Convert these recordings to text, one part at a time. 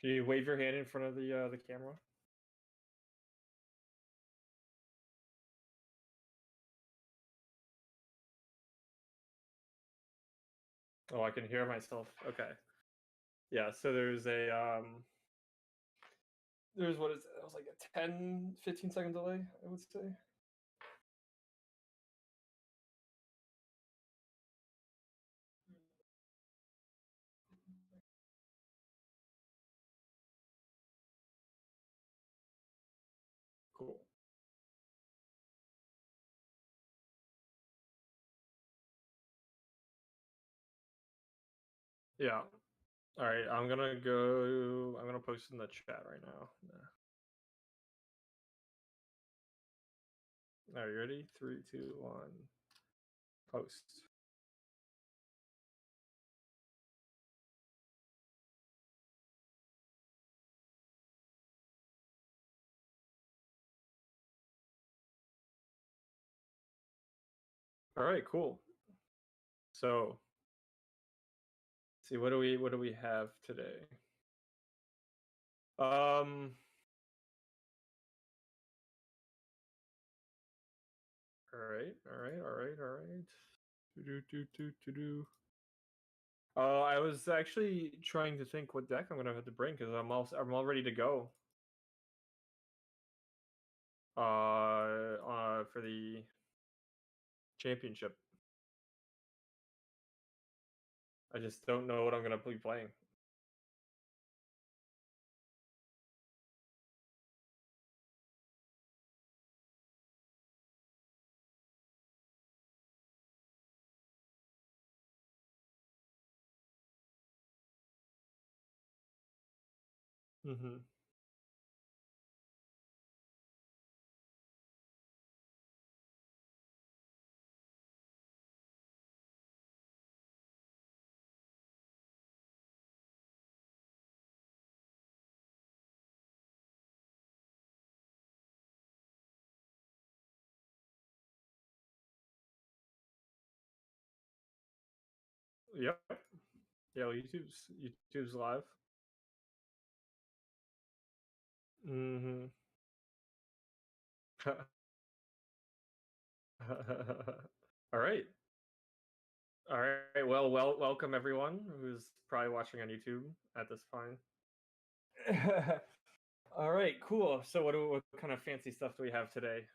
Can you wave your hand in front of the camera? Oh, I can hear myself. Okay. Yeah, so there's what is it? It was like a 10, 15-second delay, I would say. Cool. Yeah. All right, I'm gonna post in the chat right now. Yeah. Are you ready? 3, 2, 1. Post. All right, cool. So, see what do we have today? Um all right, all right, all right, all right. Do. I was actually trying to think what deck I'm gonna have to bring because I'm all ready to go. For the championship. I just don't know what I'm gonna be playing. Mm-hmm. Yep. Yeah, well, YouTube's live. Mm-hmm. All right. All right. Welcome everyone who's probably watching on YouTube at this point. All right, cool. So what kind of fancy stuff do we have today?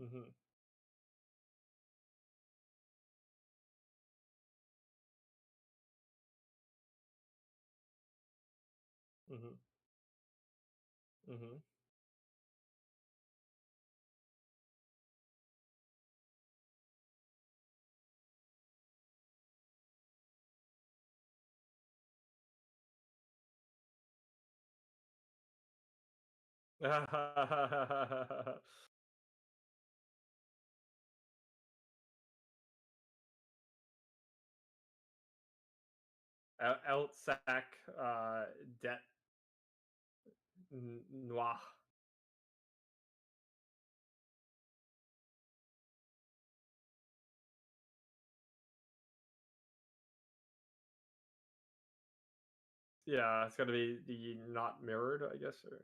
Mm-hmm. Mm-hmm. Mm-hmm. Outsack debt noir. Yeah, it's gonna be the not mirrored, I guess. Or...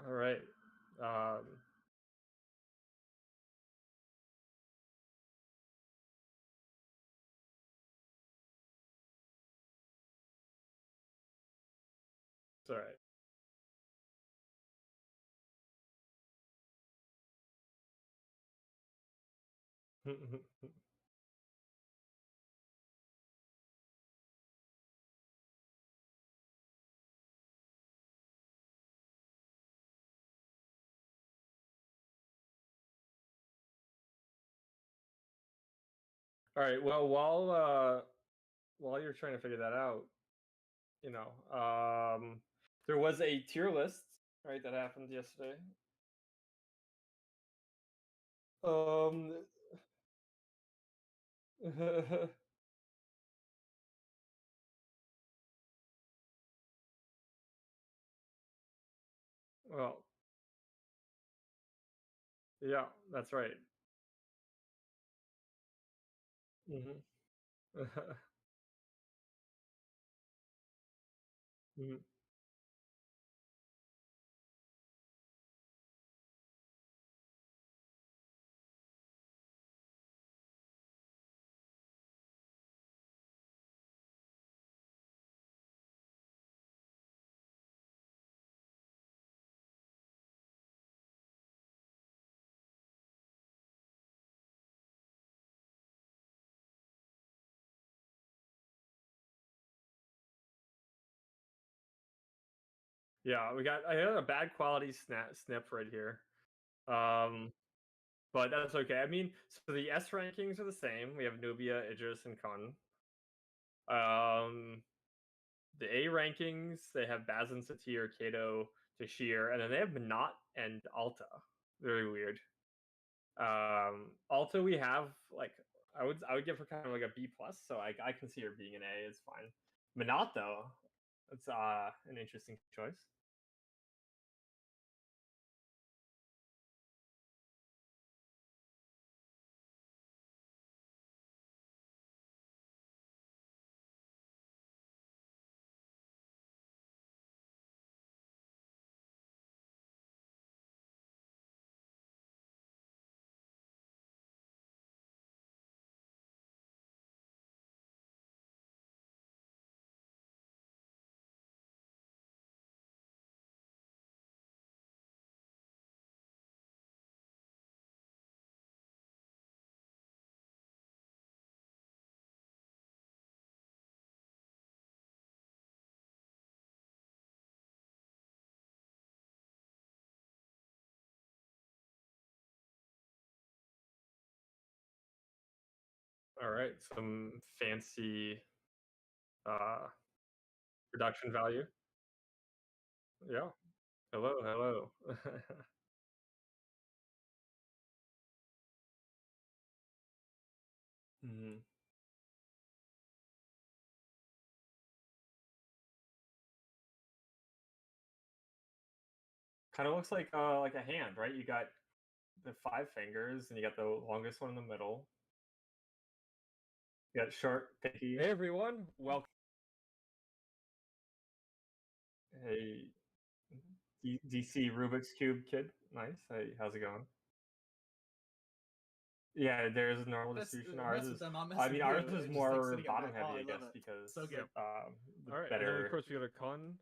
All right. Um, it's all right. All right. Well, while you're trying to figure that out, you know, there was a tier list, right, that happened yesterday. Um, well, yeah, that's right. Hmm. Mhm. Yeah, I got a bad quality snip right here. Um, but that's okay. I mean, so the S rankings are the same. We have Nubia, Idris, and Khan. Um, the A rankings, they have Bazin, Satir, Kato, Tashir, and then they have Minot and Alta. Very weird. Alta we have like I would give her kind of like a B plus, so I can see her being an A. It's fine. Minot though, that's an interesting choice. All right, some fancy uh production value. Yeah. Hello, hello. Hmm. Kind of looks like a hand, right? You got the five fingers, and you got the longest one in the middle. You got short, picky. Hey everyone, welcome. Hey, DC Rubik's Cube kid. Nice. Hey, how's it going? Yeah, there's a normal distribution. Ours Mess with is, them, I'll mess I with mean, you. ours is It's just like more sitting at bottom my. Oh, heavy, I I love guess, it. because So good. the All right, and then of better course we got a Kun.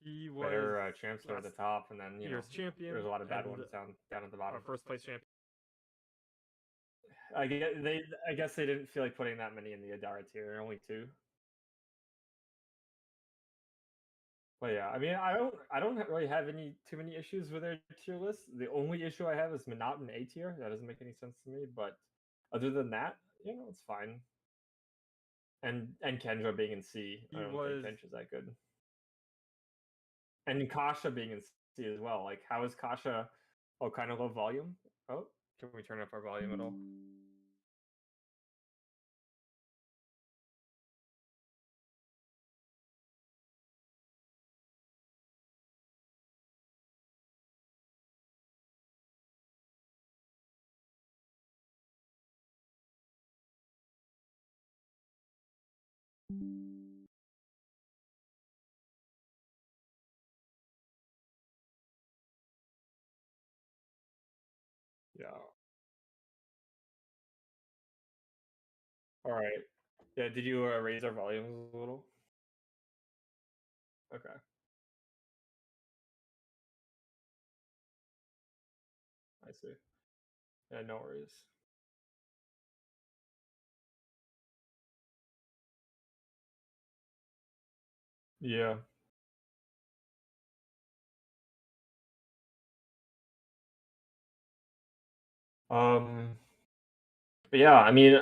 He was better champs are at the last top, and then year's champion there's a lot of bad and ones down at the bottom. first place champion. I guess they didn't feel like putting that many in the Adara tier. Only two. But yeah, I mean, I don't really have any too many issues with their tier list. The only issue I have is Minot in A tier. That doesn't make any sense to me. But other than that, it's fine. And Kendra being in C, I He don't think was Kendra's that good. And Kasha being in C as well. Like, how is Kasha? Oh, kind of low volume. Oh, can we turn up our volume at all? Yeah. All right. Yeah. Did you raise our volumes a little? Okay. I see. Yeah. No worries. Yeah. Um. But yeah, I mean,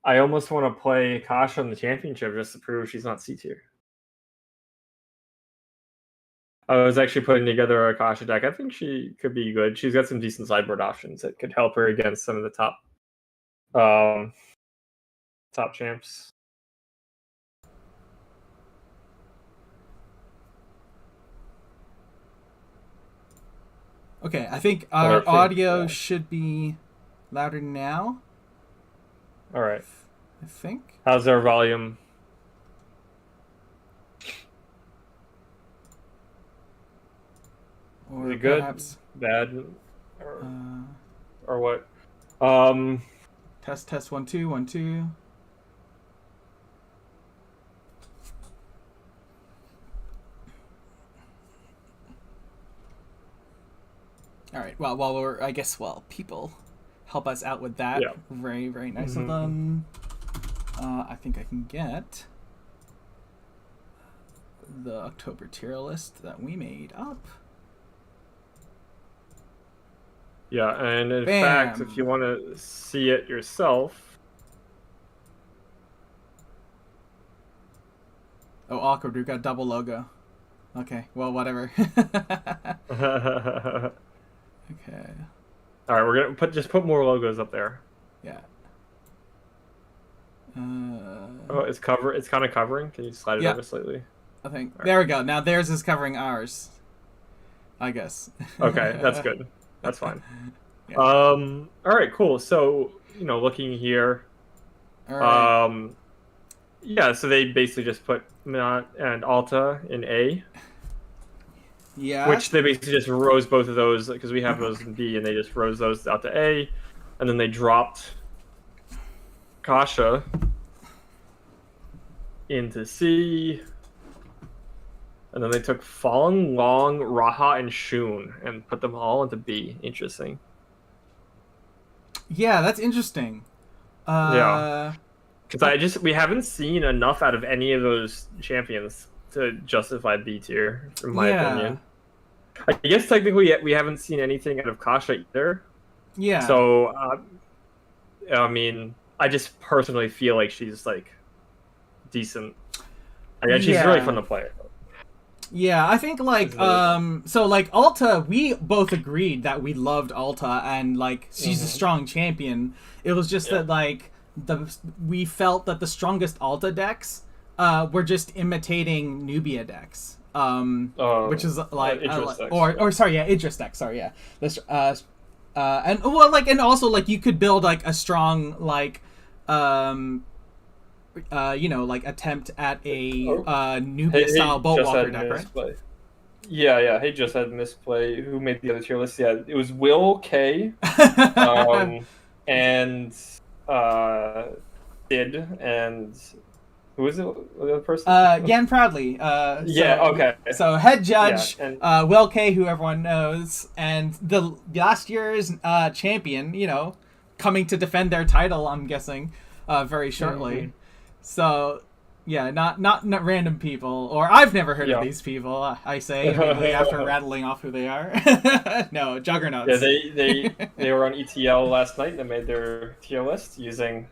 I almost want to play Kasha in the championship just to prove she's not C tier. I was actually putting together a Kasha deck. I think she could be good. She's got some decent sideboard options that could help her against some of the top champs. Okay, I think our audio should be louder now. All right. I think. How's our volume? Or is it good? Perhaps, bad? Or what? Test 1 2 1 2. All right. Well, people help us out with that. Yeah. Very, very nice of them. I think I can get the October tier list that we made up. Yeah, and in Bam. fact, if you want to see it yourself. Oh, awkward. We've got double logo. Okay, well, whatever. Okay. All right, we're gonna put more logos up there. Yeah. Oh, it's kind of covering. Can you slide it over slightly? I think there we go. Now theirs is covering ours. I guess. Okay, that's good. That's fine. Yeah. All right, cool. So looking here. All right. Yeah. So they basically just put Minot and Alta in A. Yeah. Which they basically just rose both of those because we have those in B, and they just rose those out to A, and then they dropped Kasha into C, and then they took Fallen Long, Raha, and Shun and put them all into B. Interesting. Yeah, that's interesting. Yeah, because we haven't seen enough out of any of those champions to justify B tier, in my opinion. I guess technically we haven't seen anything out of Kasha either. Yeah. So, I mean, I just personally feel like she's like decent. She's really fun to play. Yeah, I think so like Alta, we both agreed that we loved Alta and like she's a strong champion. It was just that like we felt that the strongest Alta decks were just imitating Nubia decks. Which is like Idris deck. Sorry, yeah. This and well, like, and also like you could build like a strong like like attempt at a Nubia style Boatwalker deck, right? Yeah. He just had misplay. Who made the other tier list? Yeah, it was Will K. And Sid and. Who was it? The other person? Yan Proudly. Okay. So head judge, Will K, who everyone knows, and the last year's champion, coming to defend their title, I'm guessing, very shortly. Mm-hmm. So, yeah, not random people, or I've never heard of these people. I say immediately after rattling off who they are. No, juggernauts. Yeah, they were on ETL last night and they made their tier list using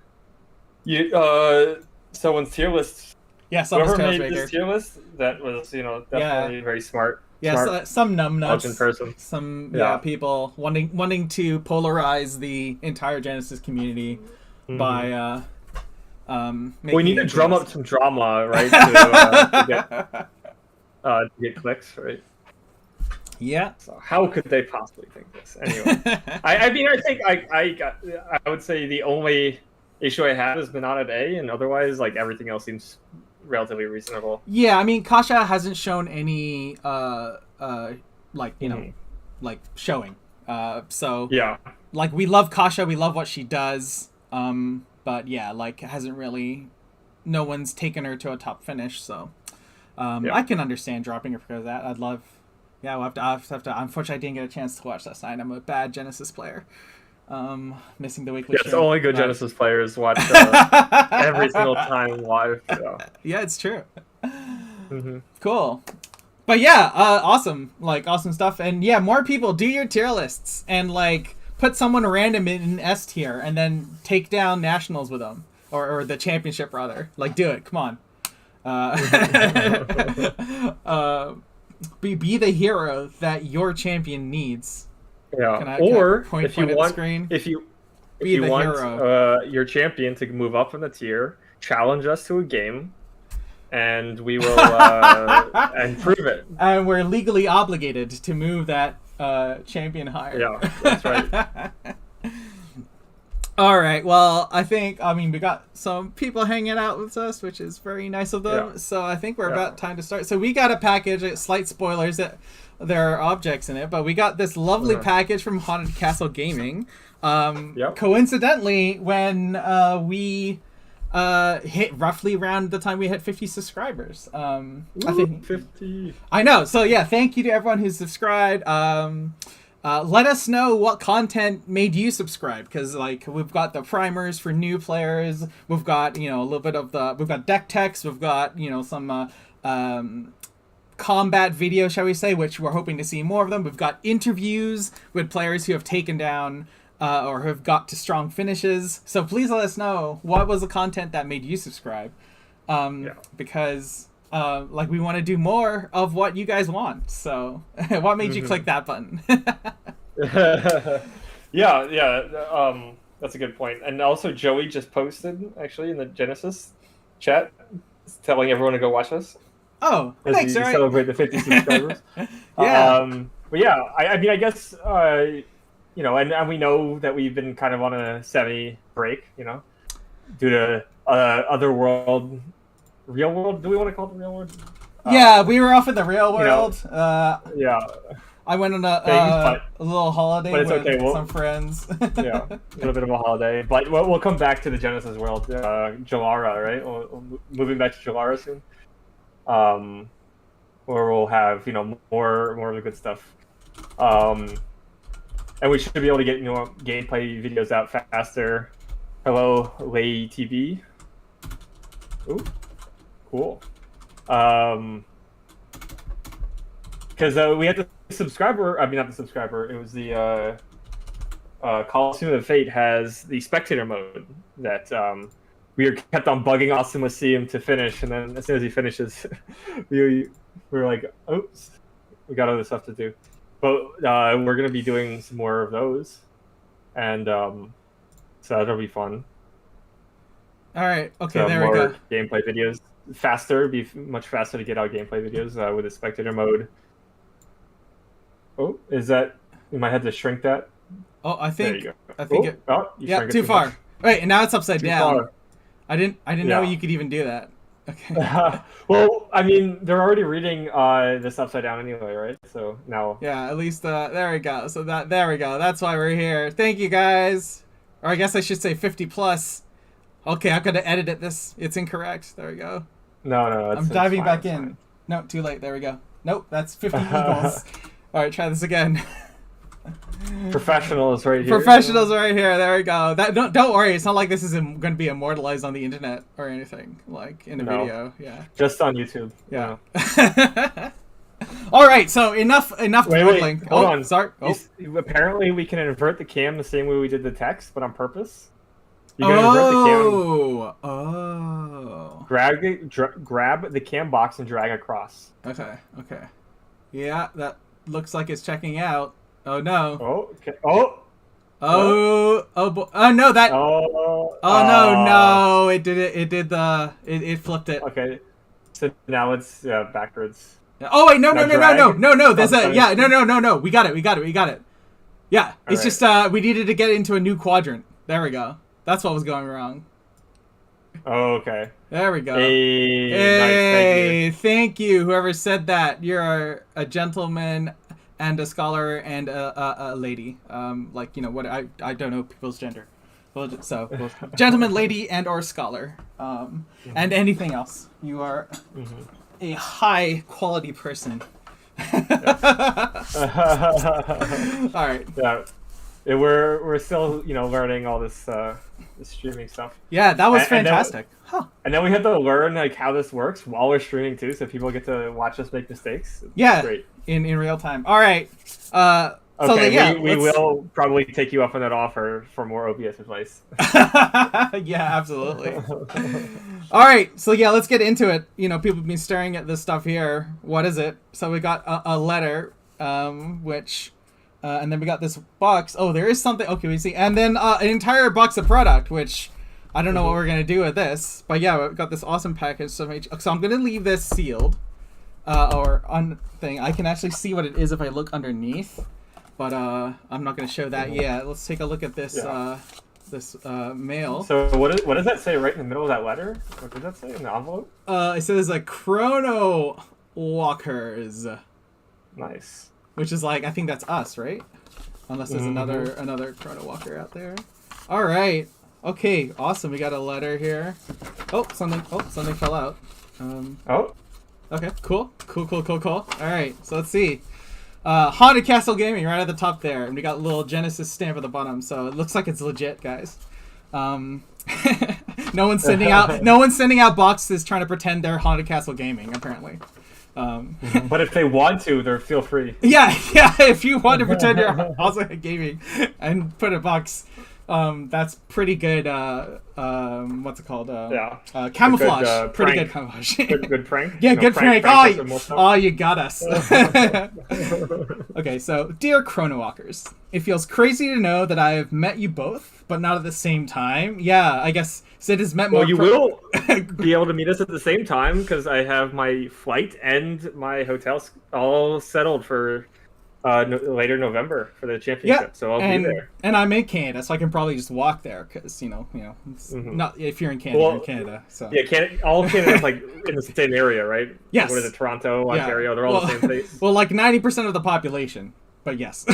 someone's tier list. Yeah, whoever made this tier list, that was definitely very smart. Yeah, some numbnuts, person. Some people wanting to polarize the entire Genesis community by we need to drum up some drama, right? To get clicks, right? Yeah. So how could they possibly think this? Anyway, I mean, I think I would say the only issue I have is Minot at A, and otherwise, like, everything else seems relatively reasonable. Yeah, I mean, Kasha hasn't shown any, showing. So, yeah. Like, we love Kasha, we love what she does, but yeah, like, hasn't really, no one's taken her to a top finish, so, I can understand dropping her because of that. I'd love, I'll have to, unfortunately, I didn't get a chance to watch last night. I'm a bad Genesis player. Missing the weekly stream. Only good Genesis players watch every single time live. So. Yeah, it's true. Mm-hmm. Cool. But yeah, awesome. Like, awesome stuff. And yeah, more people, do your tier lists and like put someone random in S tier and then take down nationals with them, or the championship rather. Like, do it. Come on. Be the hero that your champion needs. Yeah. Can I Or point if you at the want, screen? if you Be the want hero. your champion to move up in the tier, challenge us to a game, and we will and prove it. And we're legally obligated to move that champion higher. Yeah, that's right. All right. Well, I mean, we got some people hanging out with us, which is very nice of them. Yeah. So I think we're about time to start. So we got a package. Slight spoilers that there are objects in it, but we got this lovely package from Haunted Castle Gaming. Coincidentally, when we hit roughly around the time we hit 50 subscribers. I think 50. I know. So yeah, thank you to everyone who's subscribed. Let us know what content made you subscribe, because like we've got the primers for new players. We've got a little bit of we've got deck text. We've got some combat video, shall we say, which we're hoping to see more of them. We've got interviews with players who have taken down or have got to strong finishes. So please let us know what was the content that made you subscribe, because we want to do more of what you guys want. So what made you click that button? That's a good point. And also Joey just posted actually in the Genesis chat telling everyone to go watch us. Oh, as thanks, we right? celebrate the 50 subscribers. Yeah. But yeah, I mean, I guess, and we know that we've been kind of on a semi-break, due to real world. Do we want to call it the real world? Yeah, we were off in the real world. Yeah. I went on a little holiday with some friends. Yeah, a little bit of a holiday. But we'll come back to the Genesis world. Jalara, right? We're moving back to Jalara soon. Where we'll have more of the good stuff, and we should be able to get gameplay videos out faster. Hello, Lay TV. Ooh, cool. Because we had the subscriber. I mean, not the subscriber. It was the Coliseum of Fate has the spectator mode that we were kept on bugging Austin Waseem to finish, and then as soon as he finishes, we were like, oops, we got other stuff to do. But we're going to be doing some more of those, and so that'll be fun. All right, okay, so there we go. Gameplay videos. Faster, be much faster to get out gameplay videos with the spectator mode. Oh, is that... You might have to shrink that. Oh, I think... There you go. I think you too far. Much. Wait, and now it's upside down. Far. I didn't know you could even do that. Okay. Well, I mean, they're already reading this upside down anyway, right? So now... Yeah, at least, there we go. So there we go. That's why we're here. Thank you, guys. Or I guess I should say 50 plus. Okay, I've got to edit it. It's incorrect. There we go. No. I'm diving back in. No, too late. There we go. Nope, that's 50 equals. All right, try this again. Professionals right here. Professionals right here. There we go. Don't worry. It's not like this is going to be immortalized on the internet or anything, like in a video. Yeah. Just on YouTube. Yeah. All right. So enough dwindling. Hold on. Sorry. Oh. Apparently, we can invert the cam the same way we did the text, but on purpose. You can invert the cam. Oh. Grab the cam box and drag across. Okay. Yeah, that looks like it's checking out. Oh no. Oh. Okay. Oh boy. Oh no, that. Oh. No. It did it. It did the. It flipped it. Okay. So now it's backwards. Oh wait, no. There's no. We got it. Yeah, it's just we needed to get into a new quadrant. There we go. That's what was going wrong. Oh, okay. There we go. Hey, nice, thank you. Whoever said that. You're a gentleman and a scholar and a lady. What I don't know people's gender. Well, gentleman, lady, and or scholar. And anything else. You are a high quality person. All right. Yeah. We're still learning all this streaming stuff. Yeah, that was fantastic. And then we had to learn how this works while we're streaming too, so people get to watch us make mistakes. Yeah, great. in real time. All right, So Okay, yeah, we let's- will probably take you up on that offer for more OBS advice. yeah, absolutely. All right, so yeah, let's get into it. You know, people have been staring at this stuff here. What is it? So we got a letter, which, and then we got this box. Oh, there is something. Okay, we see, and then an entire box of product, which I don't know what we're gonna do with this, but yeah, we got this awesome package. So I'm gonna leave this sealed, or on thing. I can actually see what it is if I look underneath, but I'm not gonna show that yet. Let's take a look at this. Yeah. This mail. So what does that say right in the middle of that letter? What does that say in the envelope? It says Chrono Walkers, Nice. which is like, I think that's us, right? Unless there's another Chrono Walker out there. All right. Okay. Awesome. We got a letter here. Oh, something fell out. Oh, Okay. Cool. All right. So let's see. Haunted Castle Gaming right at the top there, and we got a little Genesis stamp at the bottom, so it looks like it's legit, guys. No one's sending out boxes trying to pretend they're Haunted Castle Gaming, apparently. but if they want to, they're feel free. Yeah. If you want to pretend you're also gaming and put a box, that's pretty good. What's it called? Camouflage. Good, pretty prank. good camouflage. Good prank. Yeah, You know, good prank. us with more stuff. Oh, you got us. Okay, so dear Chrono Walkers, it feels crazy to know that I have met you both, but not at the same time. Yeah, I guess Sid has met more. Well, you will be able to meet us at the same time because I have my flight and my hotel all settled for later November for the championship. So I'll be there. And I'm in Canada, so I can probably just walk there because it's not if you're in Canada, Well, you're in Canada. So Yeah, all Canada's like in the same area, right? Yes. What is it? Toronto, Yeah. Ontario, they're all the same place. Well, like 90% of the population, but yes.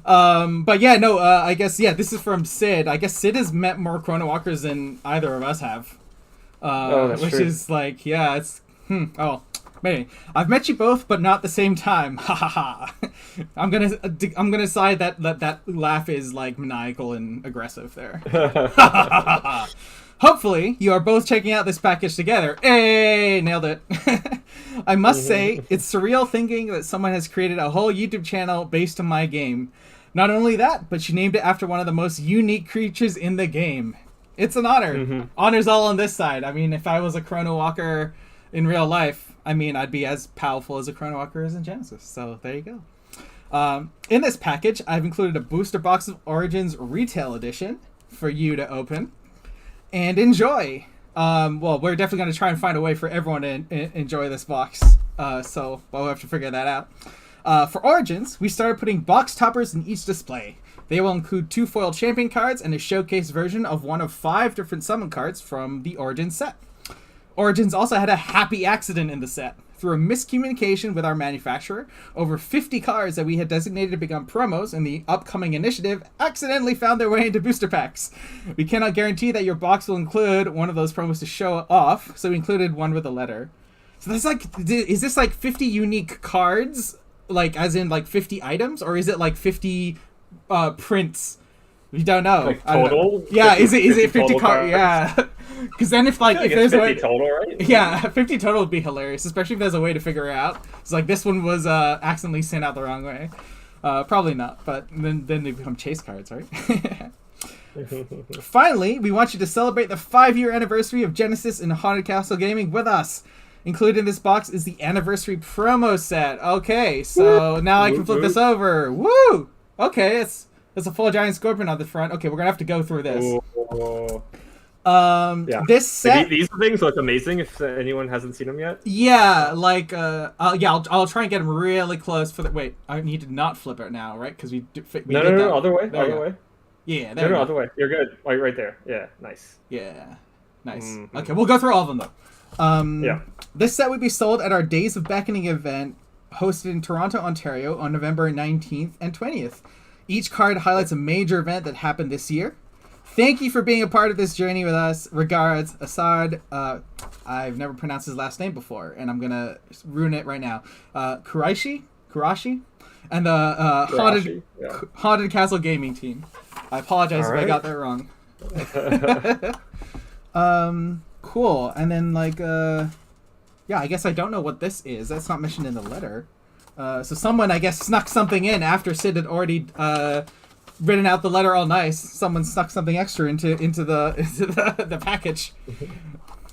But yeah, no. I guess this is from Sid. I guess Sid has met more Chrono Walkers than either of us have. That's which true. is like, yeah, it's oh. Maybe I've met you both, but not at the same time. Ha ha ha! I'm gonna decide that laugh is like maniacal and aggressive there. Hopefully, you are both checking out this package together. Hey, nailed it! I must say, it's surreal thinking that someone has created a whole YouTube channel based on my game. Not only that, but she named it after one of the most unique creatures in the game. It's an honor. Honor's all on this side. I mean, if I was a Chrono Walker in real life, I mean, I'd be as powerful as a Chrono Walker is in Genesis. So there you go. In this package, I've included a booster box of Origins Retail Edition for you to open and enjoy. Well, we're definitely going to try and find a way for everyone to enjoy this box. So we'll have to figure that out. For Origins, we started putting box toppers in each display. They will include 2 foil champion cards and a showcase version of one of 5 different summon cards from the Origins set. Origins also had a happy accident in the set. Through a miscommunication with our manufacturer, over 50 cards that we had designated to become promos in the upcoming initiative accidentally found their way into booster packs. We cannot guarantee that your box will include one of those promos to show off, so we included one with a letter. So that's like, is this like 50 unique cards? Like, as in like 50 items? Or is it like 50 prints? We don't know. Like I don't know. total? Yeah, 50 is it 50 total cards? Yeah. Because then if like, I if think it's there's 50 total, right? yeah, 50 total would be hilarious, especially if there's a way to figure it out. It's like this one was accidentally sent out the wrong way. Probably not, but then they become chase cards, right? Finally, we want you to celebrate the 5-year anniversary of Genesis and Haunted Castle Gaming with us. Included in this box is the anniversary promo set. Okay, so now I can flip this over. Woo! Okay, it's a full giant scorpion on the front. Okay, we're gonna have to go through this. Ooh. Yeah. This set. These things look amazing. If anyone hasn't seen them yet. Yeah, like I'll try and get them really close for the. Wait, I need to not flip it now, right? Because we did No, that. other way, There we other go. way. Yeah, there we No, go. other way. You're good. Right there. Yeah, nice. Yeah, nice. Mhm. Okay, we'll go through all of them though. Yeah. This set would be sold at our Days of Beckoning event hosted in Toronto, Ontario on November 19th and 20th. Each card highlights a major event that happened this year. Thank you for being a part of this journey with us. Regards, Assad. I've never pronounced his last name before, and I'm gonna ruin it right now. Kurashi, and the Kurashi, yeah. Haunted Castle Gaming team. I apologize if I Alright. got that wrong. Cool. And then like, yeah, I guess I don't know what this is. That's not mentioned in the letter. So someone, I guess, snuck something in after Sid had already written out the letter all nice. Someone snuck something extra into the package.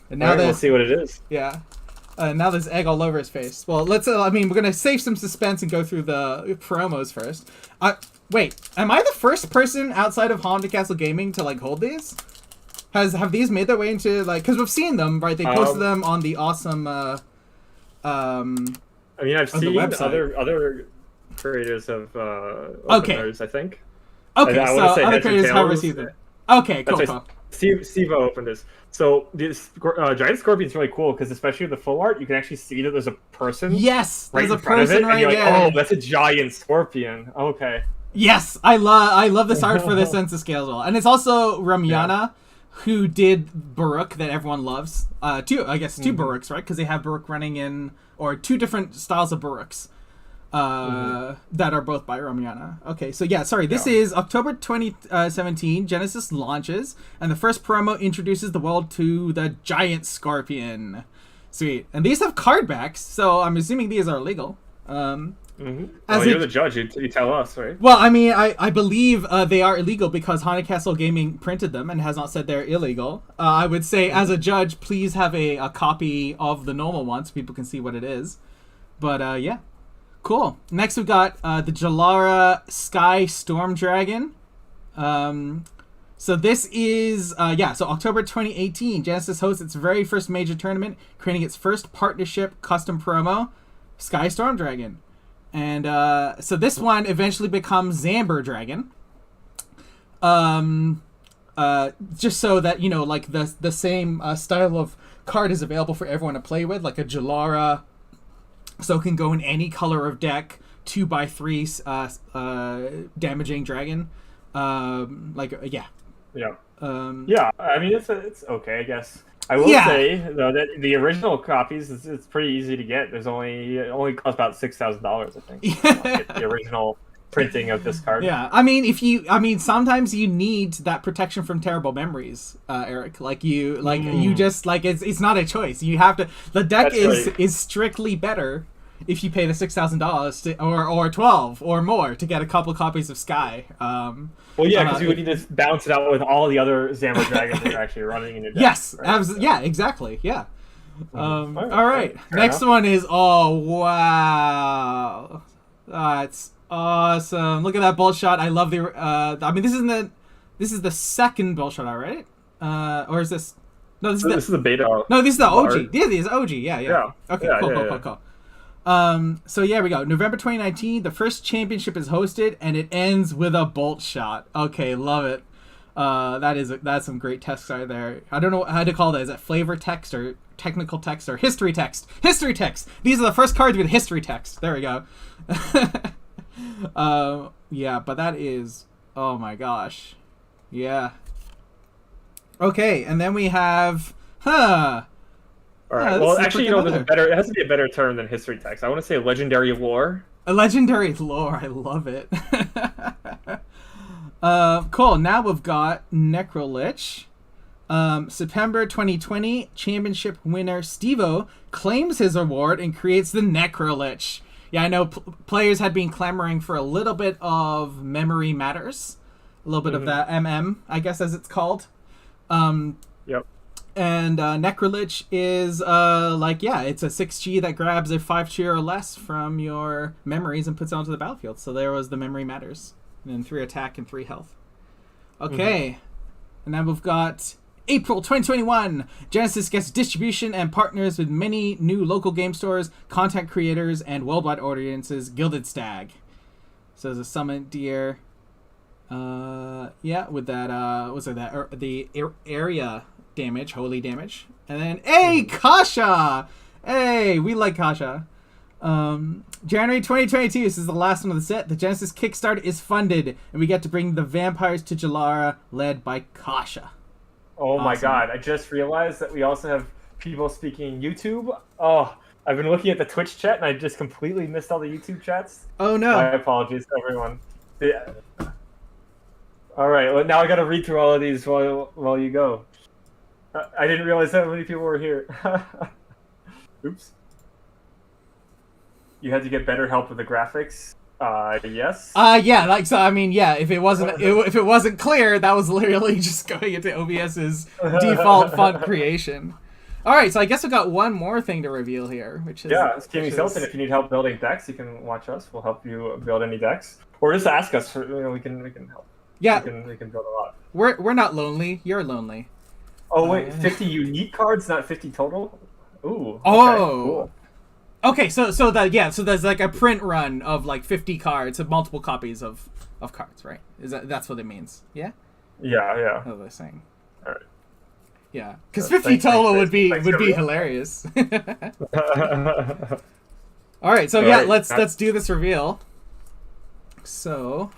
And now we'll see what it is. Yeah. Now there's egg all over his face. Well, let's. I mean, we're gonna save some suspense and go through the promos first. Wait, am I the first person outside of Haunted Castle Gaming to like hold these? Have these made their way into like? Because we've seen them, right? They posted them on the awesome. I mean, I've seen other creators have opened theirs, I think. Okay, so other creators have received them. Okay, cool. Steve opened this. So this Giant Scorpion's really cool because especially with the full art, you can actually see that there's a person. Yes, right there's a person right there. Like, oh, that's a giant scorpion. Okay. Yes, I love this art for this sense of scale as well, and it's also Ramyana, who did Baruch that everyone loves. Two Baruchs, right? Because they have Baruch running in, or two different styles of Baruchs. That are both by Ramyana. Okay, so this is October 2017. Genesis launches, and the first promo introduces the world to the Giant Scorpion. Sweet. And these have card backs, so I'm assuming these are legal. Well, you're the judge. You tell us, right? Well, I mean, I believe they are illegal because Haunted Castle Gaming printed them and has not said they're illegal. I would say, as a judge, please have a copy of the normal one so people can see what it is. But, yeah. Cool. Next, we've got the Jalara Sky Storm Dragon. So this is, so October 2018, Genesis hosts its very first major tournament, creating its first partnership custom promo, Sky Storm Dragon. And so this one eventually becomes Zamber Dragon. Just so that, you know, like the same style of card is available for everyone to play with, like a Jalara. So it can go in any color of deck, 2x3 damaging dragon. Yeah. Yeah. I mean, it's okay, I guess. I will say though that the original copies it's pretty easy to get. It only costs about $6,000, I think. Get the original printing of this card. Yeah, I mean, sometimes you need that protection from terrible memories, Eric. You just it's not a choice. You have to. The deck is strictly better if you pay the $6,000 or 12 or more to get a couple copies of Sky. Because you would need to balance it out with all the other Zamber dragons that you're actually running in your deck. Yes, right? Yeah, exactly. Yeah. All right. Next one is wow, that's awesome. Look at that bolt shot. I love the. I mean, this is the second bolt shot, right? Or is this? No, this is the beta. No, this is the OG. Yeah, this is OG. Yeah. Okay, cool. So yeah, we go. November 2019, the first championship is hosted, and it ends with a bolt shot. Okay, love it. That's some great text right there. I don't know how to call that. Is that flavor text or technical text or history text? History text. These are the first cards with history text. There we go. Yeah, but that is, oh my gosh. Yeah. Okay, and then we have, all right. Well, actually, there's it has to be a better term than history text. I want to say legendary lore. A legendary lore. I love it. Cool. Now we've got Necrolich. September 2020, championship winner Stevo claims his award and creates the Necrolich. Yeah, I know players had been clamoring for a little bit of Memory Matters. A little bit of that I guess as it's called. Yep. And Necrolich is it's a 6G that grabs a 5G or less from your memories and puts it onto the battlefield. So there was the Memory Matters. And then 3 attack and 3 health. Okay. And now we've got April 2021. Genesis gets distribution and partners with many new local game stores, content creators, and worldwide audiences. Gilded Stag. So there's a summon deer. With that, the area damage, holy damage. And then, hey, Kasha! Hey, we like Kasha. January 2022, this is the last one of the set. The Genesis Kickstarter is funded, and we get to bring the vampires to Jalara, led by Kasha. Oh my god, I just realized that we also have people speaking YouTube. Oh, I've been looking at the Twitch chat, and I just completely missed all the YouTube chats. Oh no. My apologies to everyone. Yeah. Alright, well, now I gotta read through all of these while you go. I didn't realize how many people were here. Oops. you had to get better help with the graphics. Yes. Yeah, like so. I mean, yeah. If it wasn't clear, that was literally just going into OBS's default font creation. All right, so I guess we got one more thing to reveal here, which is it's Gaming Skeleton. If you need help building decks, you can watch us. We'll help you build any decks, or just ask us. We can help. Yeah, we can build a lot. We're not lonely. You're lonely. Oh wait, 50 unique cards, not 50 total. Ooh. Okay, oh. Cool. Okay, so there's like a print run of like 50 cards, of multiple copies of cards, right? That's what it means? Yeah. Yeah. What was I saying? All right. Yeah, because 50 total would be hilarious. All right, so let's do this reveal. So,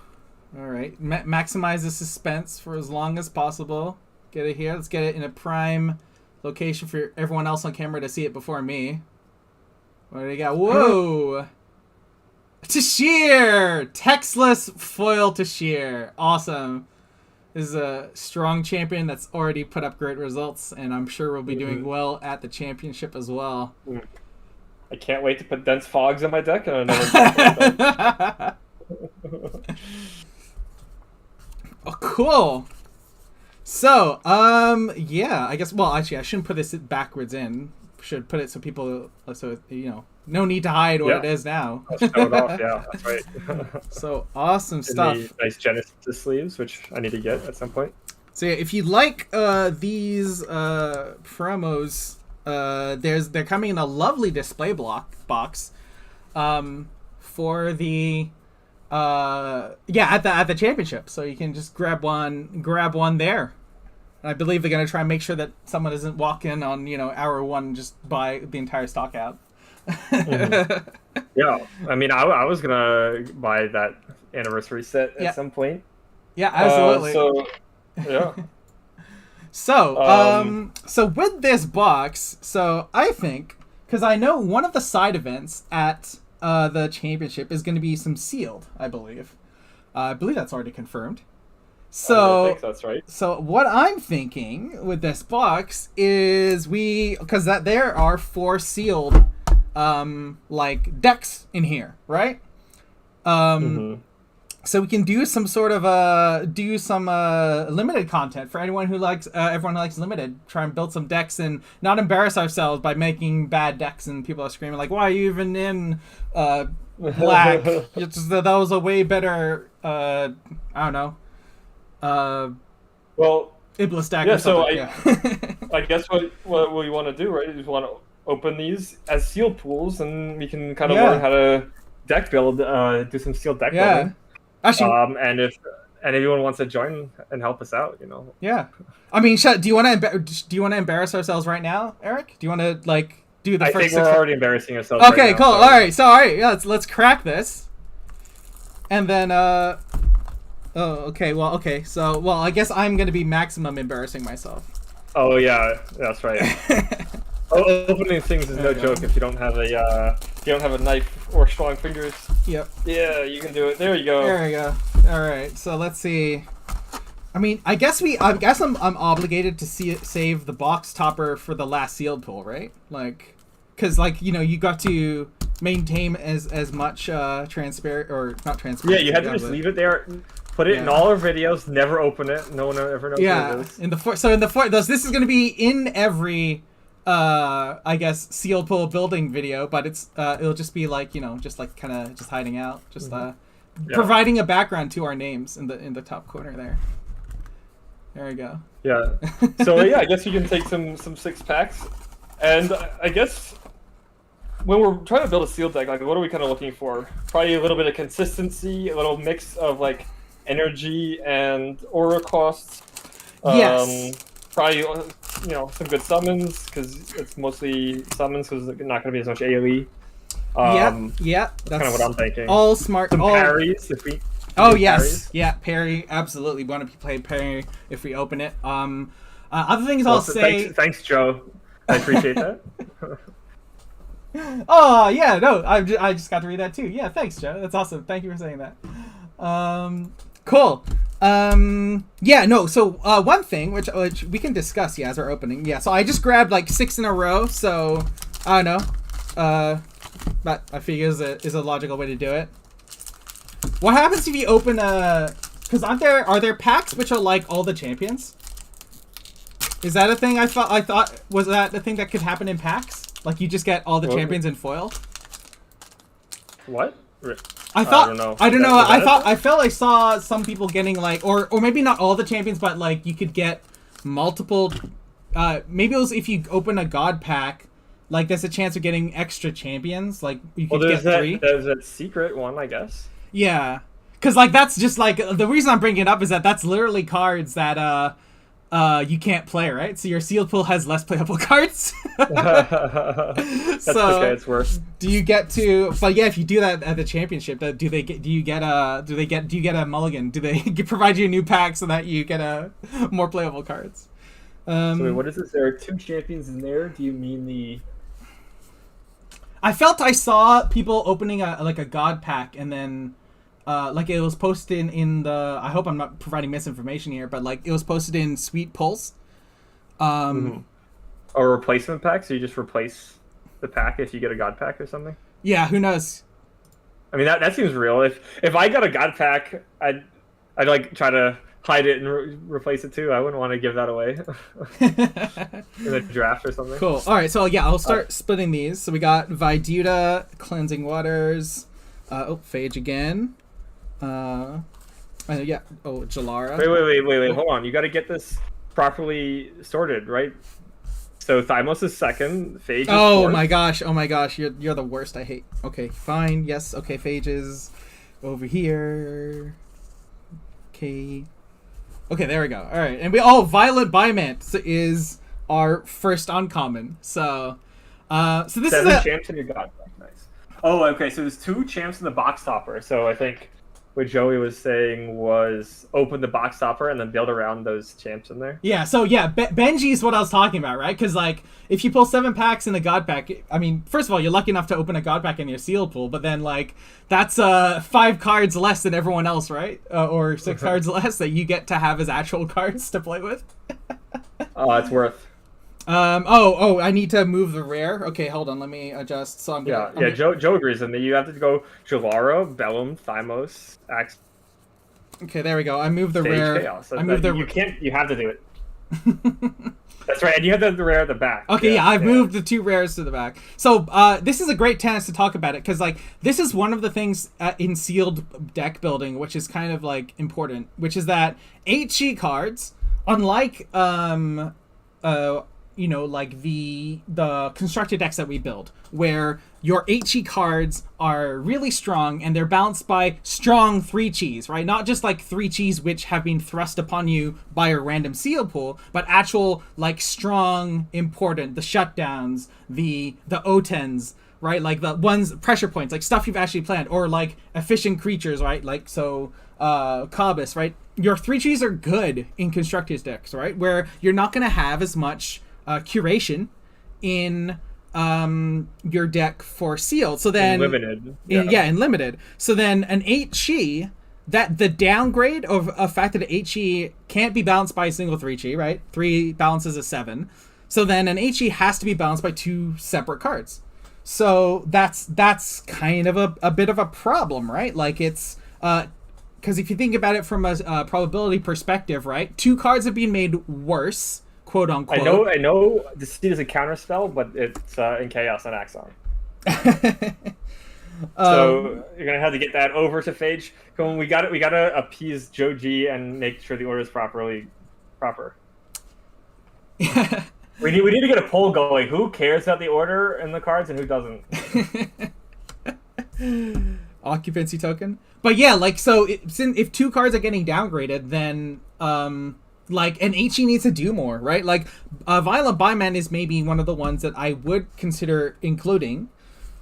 all right, maximize the suspense for as long as possible. Get it here. Let's get it in a prime location for everyone else on camera to see it before me. What do we got? Whoa! Tashir! Textless foil Tashir. Awesome. This is a strong champion that's already put up great results, and I'm sure we'll be doing well at the championship as well. I can't wait to put dense fogs on my deck and another. Oh, cool. So, yeah, I guess. Well, actually, I shouldn't put this backwards in. Should put it so people, no need to hide what it is now. I'll show it off. Yeah, that's right. So awesome stuff. Nice Genesis sleeves, which I need to get at some point. So yeah, if you like these promos, they're coming in a lovely display box, for the at the championship. So you can just grab one there. And I believe they're going to try and make sure that someone doesn't walk in on, hour one and just buy the entire stock out. Yeah, I mean, I was going to buy that anniversary set at some point. Yeah, absolutely. So with this box, so I think, because I know one of the side events at the championship is going to be some sealed, I believe. I believe that's already confirmed. So I think that's right. So what I'm thinking with this box is because there are 4 sealed like decks in here, right? So we can do some sort of limited content for everyone who likes limited. Try and build some decks and not embarrass ourselves by making bad decks and people are screaming like, "Why are you even in black?" That was a way better. I don't know. Well, Iblis deck. Yeah. Or So something. I guess what we want to do, right, is we want to open these as sealed pools, and we can kind of learn how to deck build, do some sealed deck building. Actually, and if anyone wants to join and help us out, Yeah. I mean, do you want to embarrass ourselves right now, Eric? Do you want to do the first? I think we're already embarrassing ourselves. Okay, right now, cool. So. All right. So yeah, let's crack this, and then Oh, okay. Well, okay. So, I guess I'm gonna be maximum embarrassing myself. Oh yeah, that's right. Opening things is no joke if you don't have a knife or strong fingers. Yep. Yeah, you can do it. There you go. There we go. All right. So let's see. I mean, I guess I'm obligated to save the box topper for the last sealed pool, right? Because you got to maintain as much transparent or not transparent. Yeah, you have to just leave it there. Put it in all our videos. Never open it. No one ever knows what it is. This is going to be in every, I guess, sealed pool building video, but it'll just be just kind of just hiding out, just providing a background to our names in the top corner there. There we go. Yeah. So yeah, I guess you can take some 6-packs, and I guess when we're trying to build a sealed deck, what are we kind of looking for? Probably a little bit of consistency, a little mix of energy and aura costs. Yes. Probably some good summons because it's mostly summons because there's not going to be as much AoE. That's kind of what I'm thinking. All smart. Some parries if we. Oh yes, parries. Yeah, parry. Absolutely, want to play parry if we open it. Other things I'll say. Thanks, Joe. I appreciate that. Oh yeah, no, I just got to read that too. Yeah, thanks, Joe. That's awesome. Thank you for saying that. Cool. Yeah, no. So one thing which we can discuss, as we're opening. Yeah, so I just grabbed 6 in a row. So I don't know. That I figure is a logical way to do it. What happens if you open a? Because are there packs which are like all the champions? Is that a thing? I thought was that the thing that could happen in packs? Like you just get all the champions in foil. What? I thought I don't know. I felt I saw some people getting like or maybe not all the champions, but like you could get multiple. Maybe it was if you open a god pack, like there's a chance of getting extra champions. Like you could get 3. There's that secret one, I guess. Yeah, because like that's just like the reason I'm bringing it up is that that's literally cards that you can't play, right? So your sealed pool has less playable cards. That's so okay, it's worse. do you get to? But yeah, if you do that at the championship, do you get a mulligan? Do they provide you a new pack so that you get more playable cards? So wait, what is this? There are 2 champions in there. Do you mean the? I felt I saw people opening a god pack and then. Like it was posted in the. I hope I'm not providing misinformation here, but like it was posted in Sweet Pulse. Or replacement pack, so you just replace the pack if you get a god pack or something. Yeah, who knows? I mean that seems real. If I got a god pack, I'd like try to hide it and replace it too. I wouldn't want to give that away in a draft or something. Cool. All right, so yeah, I'll start splitting these. So we got Viduta, Cleansing Waters. Phage again. Yeah. Oh, Jalara. Wait. Hold on. You got to get this properly sorted, right? So Thymos is second. Phage is fourth. Oh my gosh. You're the worst. I hate. Okay, fine. Yes. Okay, Phage is over here. Okay. Okay, there we go. All right, and Violent Bimant is our first uncommon. So this 7 is champs in your god pack. Nice. Oh, okay. So there's 2 champs in the box topper. So I think what Joey was saying was open the box topper and then build around those champs in there. Yeah, so yeah, Benji is what I was talking about, right? Because like, if you pull 7 packs in a god pack, I mean, first of all, you're lucky enough to open a god pack in your sealed pool, but then like, that's 5 cards less than everyone else, right? Or 6 cards less that you get to have as actual cards to play with. It's worth. I need to move the rare. Okay, hold on, let me adjust. So I'm gonna, Joe agrees, and then you have to go Jalara, Bellum, Thymos, Axe. Okay, there we go. I moved the rare. Chaos. You have to do it. That's right, and you have the rare at the back. Okay, I've moved the 2 rares to the back. So this is a great chance to talk about it because like this is one of the things in sealed deck building which is kind of like important, which is that HE cards, unlike like the constructed decks that we build, where your HE cards are really strong and they're balanced by strong 3 cheese, right? Not just like 3 cheese which have been thrust upon you by a random seal pool, but actual like strong, important, the shutdowns, the O10s, right? Like the ones pressure points, like stuff you've actually planned, or like efficient creatures, right? Like so Kabus, right? Your 3 cheese are good in constructed decks, right? Where you're not gonna have as much curation in your deck for sealed. So then limited. In limited. So then an HE, that the downgrade of a fact that HE can't be balanced by a single 3 chi, right? 3 balances a 7. So then an HE has to be balanced by 2 separate cards. So that's kind of a bit of a problem, right? Like it's because if you think about it from a probability perspective, right? 2 cards have been made worse, quote unquote. I know this is a counter spell, but it's in Chaos on Axon. So you're gonna have to get that over to Phage. Come on, we gotta appease Joji and make sure the order is proper. We need to get a poll going. Who cares about the order and the cards, and who doesn't? Occupancy token. But yeah, like so, if 2 cards are getting downgraded, then like an HE needs to do more, right? Like Violent Bimant is maybe one of the ones that I would consider including.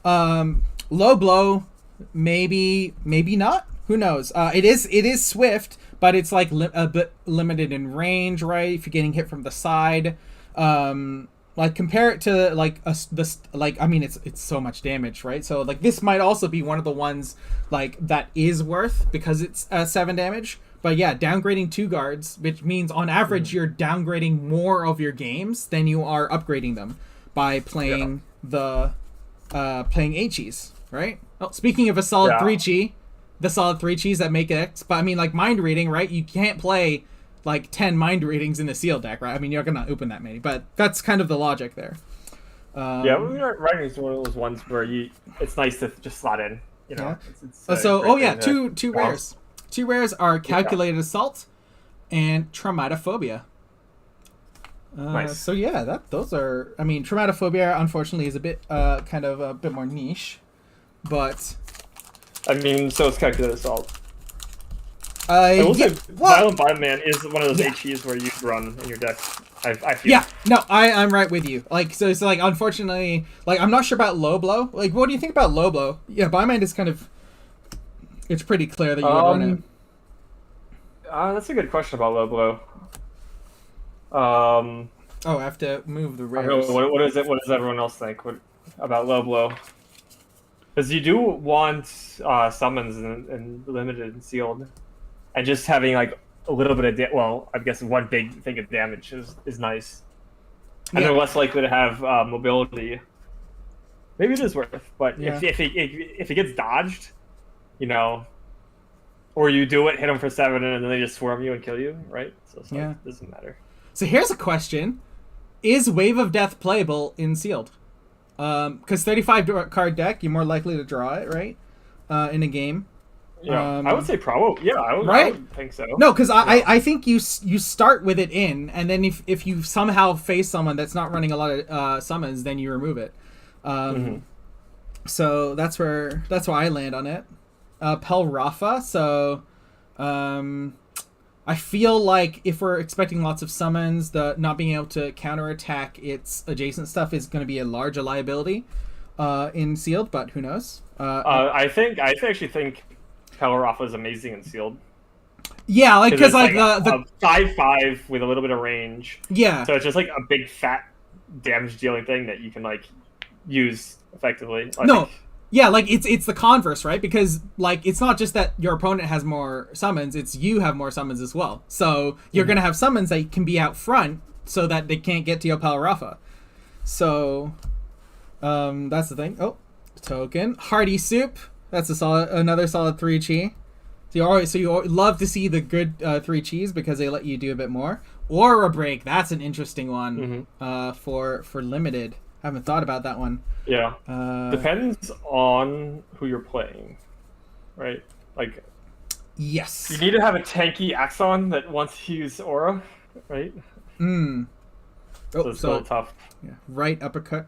Low Blow, maybe not. Who knows? It is swift, but it's like a bit limited in range, right? If you're getting hit from the side, like compare it to like it's so much damage, right? So like this might also be one of the ones like that is worth because it's 7 damage. But yeah, downgrading 2 guards, which means on average you're downgrading more of your games than you are upgrading them by playing the playing 8-Chis, right? Oh, speaking of a solid 3-Chi, the solid 3-Chis that make X, but I mean, like, mind reading, right? You can't play like 10 mind readings in a sealed deck, right? I mean, you're gonna open that many, but that's kind of the logic there. Writing is one of those ones where it's nice to just slot in, you know. Yeah. Two rares. Two rares are Calculated Assault and Traumatophobia. Nice. So yeah, those are. I mean, Traumatophobia unfortunately is a bit kind of a bit more niche, but I mean, so is Calculated Assault. I will say, Violent Bioman is one of those HEs where you run in your deck. I feel. Yeah, no, I'm right with you. Like, so it's like, unfortunately, like, I'm not sure about Low Blow. Like, what do you think about Low Blow? Yeah, Bioman is kind of. It's pretty clear that you would run it. That's a good question about Low Blow. I have to move the rares. What is it? What does everyone else think about Low Blow? Because you do want summons in limited and sealed, and just having like a little bit of I guess one big thing of damage is nice, and they're less likely to have mobility. Maybe it is worth, but if it gets dodged, you know, or you do it, hit them for 7, and then they just swarm you and kill you, right? So it's it doesn't matter. So here's a question: is Wave of Death playable in sealed? Because 35 card deck, you're more likely to draw it, right? In a game. Yeah, I would say probably. Yeah, I would think so. No, because I think you start with it in, and then if you somehow face someone that's not running a lot of summons, then you remove it. So that's why I land on it. Pelrafa. So, I feel like if we're expecting lots of summons, the not being able to counterattack its adjacent stuff is going to be a larger liability in sealed, but who knows? I actually think Pelrafa is amazing in sealed. Yeah, like because like the 5/5 with a little bit of range. Yeah. So it's just like a big fat damage dealing thing that you can like use effectively. Yeah, like it's the converse, right? Because like it's not just that your opponent has more summons, it's you have more summons as well. So you're gonna have summons that can be out front so that they can't get to your Pelrafa. So that's the thing. Oh, token. Hearty Soup. That's another solid 3-Chi. So you love to see the good 3-Chis because they let you do a bit more. Aura Break. That's an interesting one for limited. I haven't thought about that one. Yeah. Depends on who you're playing, right? Like, yes. You need to have a tanky Axon that wants to use Aura, right? So it's a little tough. Yeah. Right uppercut.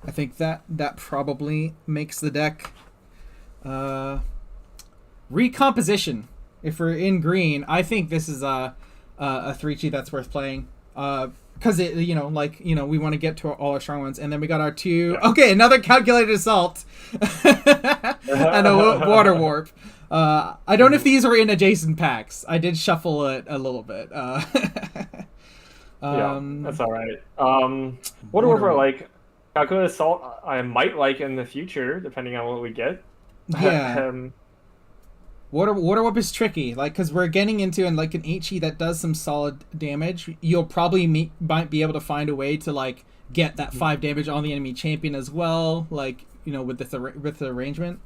I think that probably makes the deck. Recomposition. If we're in green, I think this is a 3-Chi that's worth playing. Because we want to get to all our strong ones, and then we got our 2. Okay, another Calculated Assault and a Water Warp. I don't know if these are in adjacent packs. I did shuffle it a little bit. That's all right. Water Warp are like Calculated Assault. I might like in the future, depending on what we get. Yeah. Water Warp is tricky, like, because we're getting into an 8-Chi that does some solid damage. You'll probably might be able to find a way to like get that 5 damage on the enemy champion as well, like with the arrangement.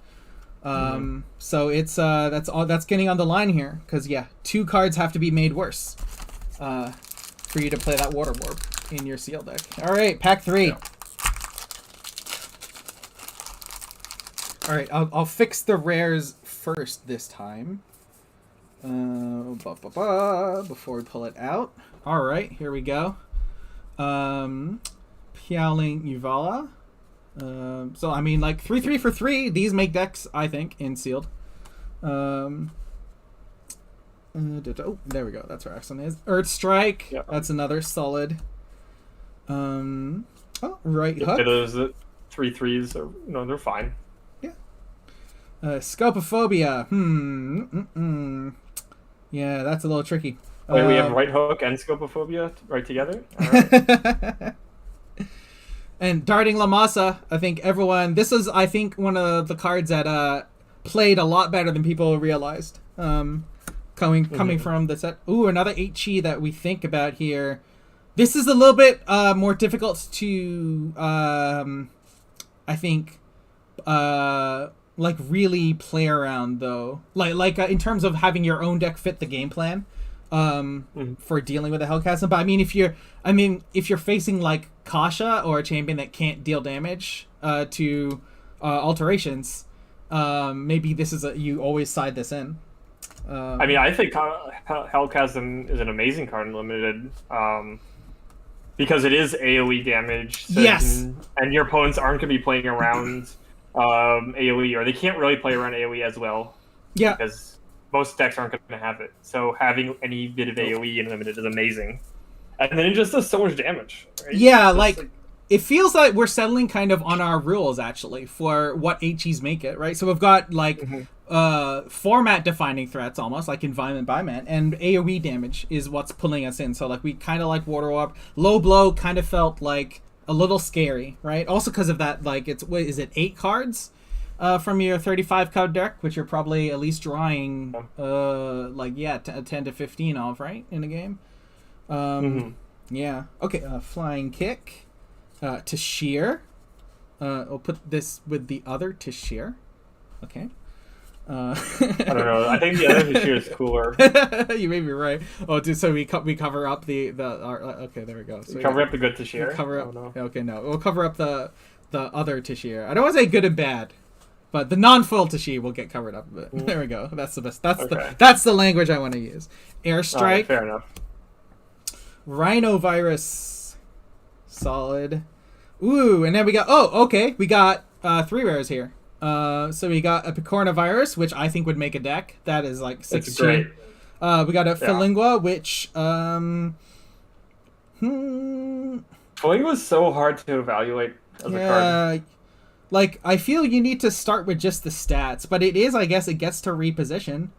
So it's that's getting on the line here, because 2 cards have to be made worse for you to play that Water Warp in your seal deck. All right, pack 3. Yeah. All right, I'll fix the rares first this time. Before we pull it out. All right, here we go. Pialing Yuvala. So I mean, like 3/3 for 3. These make decks, I think, in sealed. Oh, there we go. That's where Axon is. Earth Strike. Yep. That's another solid. Right hook. Those 3/3s are they're fine. Scopophobia. Yeah, that's a little tricky. Wait, we have right hook and Scopophobia right together? All right. And Darting Lamasa. I think this is, one of the cards that played a lot better than people realized. Coming from the set. Ooh, another 8-Chi that we think about here This is a little bit more difficult to, I think, like really play around though. Like in terms of having your own deck fit the game plan, for dealing with the Hellchasm. But I mean, if you're facing like Kasha or a champion that can't deal damage to alterations, maybe this is you always side this in. I mean, I think Hellchasm is an amazing card in Limited. Because it is AoE damage. So yes. And your opponents aren't going to be playing around AoE, or they can't really play around AoE as well. Yeah. Because most decks aren't going to have it. So having any bit of AoE in Limited is amazing. And then it just does so much damage. Right? Yeah, like it feels like we're settling kind of on our rules, actually, for what HEs make it, right? So we've got, like, format-defining threats, almost, like Environment Buyman, and AoE damage is what's pulling us in. So, like, we kind of like Water Warp. Low Blow kind of felt, like, a little scary, right? Also because of that, like, is it 8 cards from your 35-card deck, which you're probably at least drawing, 10 to 15 of, right, in a game? Yeah. Okay, Flying Kick. Tashir. I'll put this with the other Tashir. Okay. I don't know. I think the other Tashir is cooler. You may be right. Oh, so we cover up the okay, there we go. So cover up the good Tashir. We'll cover up. Oh, no. Okay, no, we'll cover up the other Tashir. I don't want to say good and bad, but the non-full Tashir will get covered up a bit. There we go. That's the best. That's the language I want to use. Airstrike. Fair enough. Rhinovirus. Solid. Ooh, and then we got we got 3 rares here. So we got a Picornavirus, which I think would make a deck. That is like 6 cheap. We got a Philingua, which Philingua is so hard to evaluate as a card. Like I feel you need to start with just the stats, but it is, I guess, it gets to reposition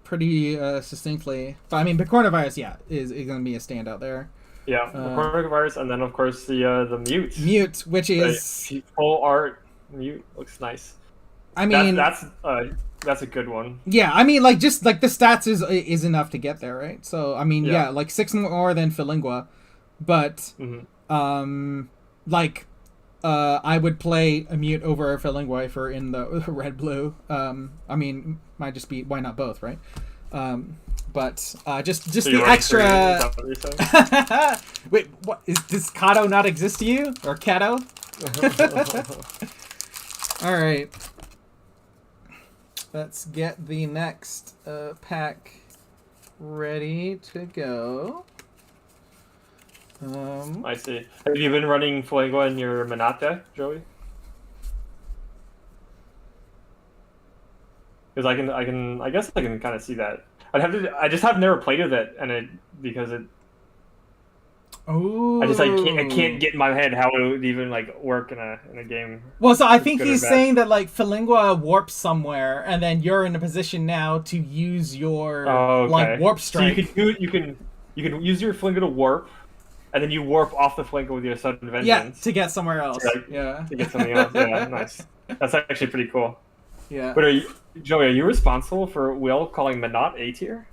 pretty succinctly. But I mean, Picornavirus, is going to be a standout there. Yeah, Picornavirus, and then of course the Mute. Mute, which is full art. Mute looks nice. I mean, that's a good one. Yeah, I mean, like just like the stats is enough to get there, right? So I mean, like 6 more than Philingua, but I would play a Mute over a Philingua if we're in the red blue. I mean, might just be why not both, right? But just so the extra. Wait, what does Kato not exist to you, or Kato? All right, let's get the next pack ready to go. I see. Have you been running Fuego in your Menat deck, Joey? Because I guess I can kind of see that. I just have never played with it, because it. Oh. I can't get in my head how it would even like work in a game. Well, so I think he's saying that like Philingua warps somewhere, and then you're in a position now to use your like warp strike. So you can use your Philingua to warp, and then you warp off the Philingua with your sudden vengeance. Yeah, to get somewhere else. To get something else. Yeah, nice. That's actually pretty cool. Yeah. But Joey, are you responsible for Will calling Menat A tier?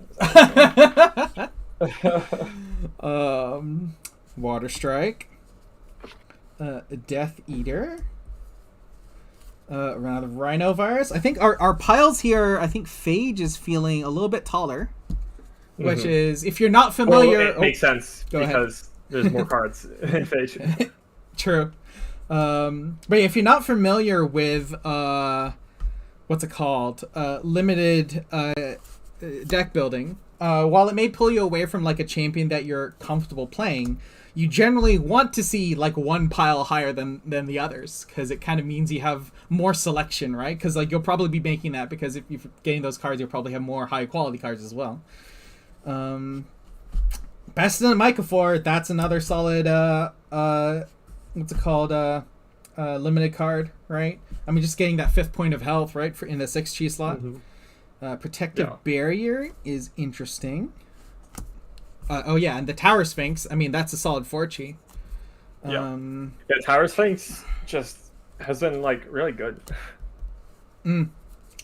Water Strike. Death Eater. Round of Rhinovirus. I think our piles here, I think Phage is feeling a little bit taller. Which is, if you're not familiar... Well, it makes sense, because there's more cards in Phage. True. But if you're not familiar with... what's it called? Limited deck building. While it may pull you away from like a champion that you're comfortable playing, you generally want to see like one pile higher than the others, because it kind of means you have more selection, right? Because like you'll probably be making that, because if you're getting those cards, you'll probably have more high quality cards as well. Best in the Mycophore, that's another solid what's it called? Limited card, right? I mean, just getting that 5th point of health, right, for in the 6 chi slot. Protective Barrier is interesting. And the Tower Sphinx. I mean, that's a solid 4 chi. Tower Sphinx just has been like really good.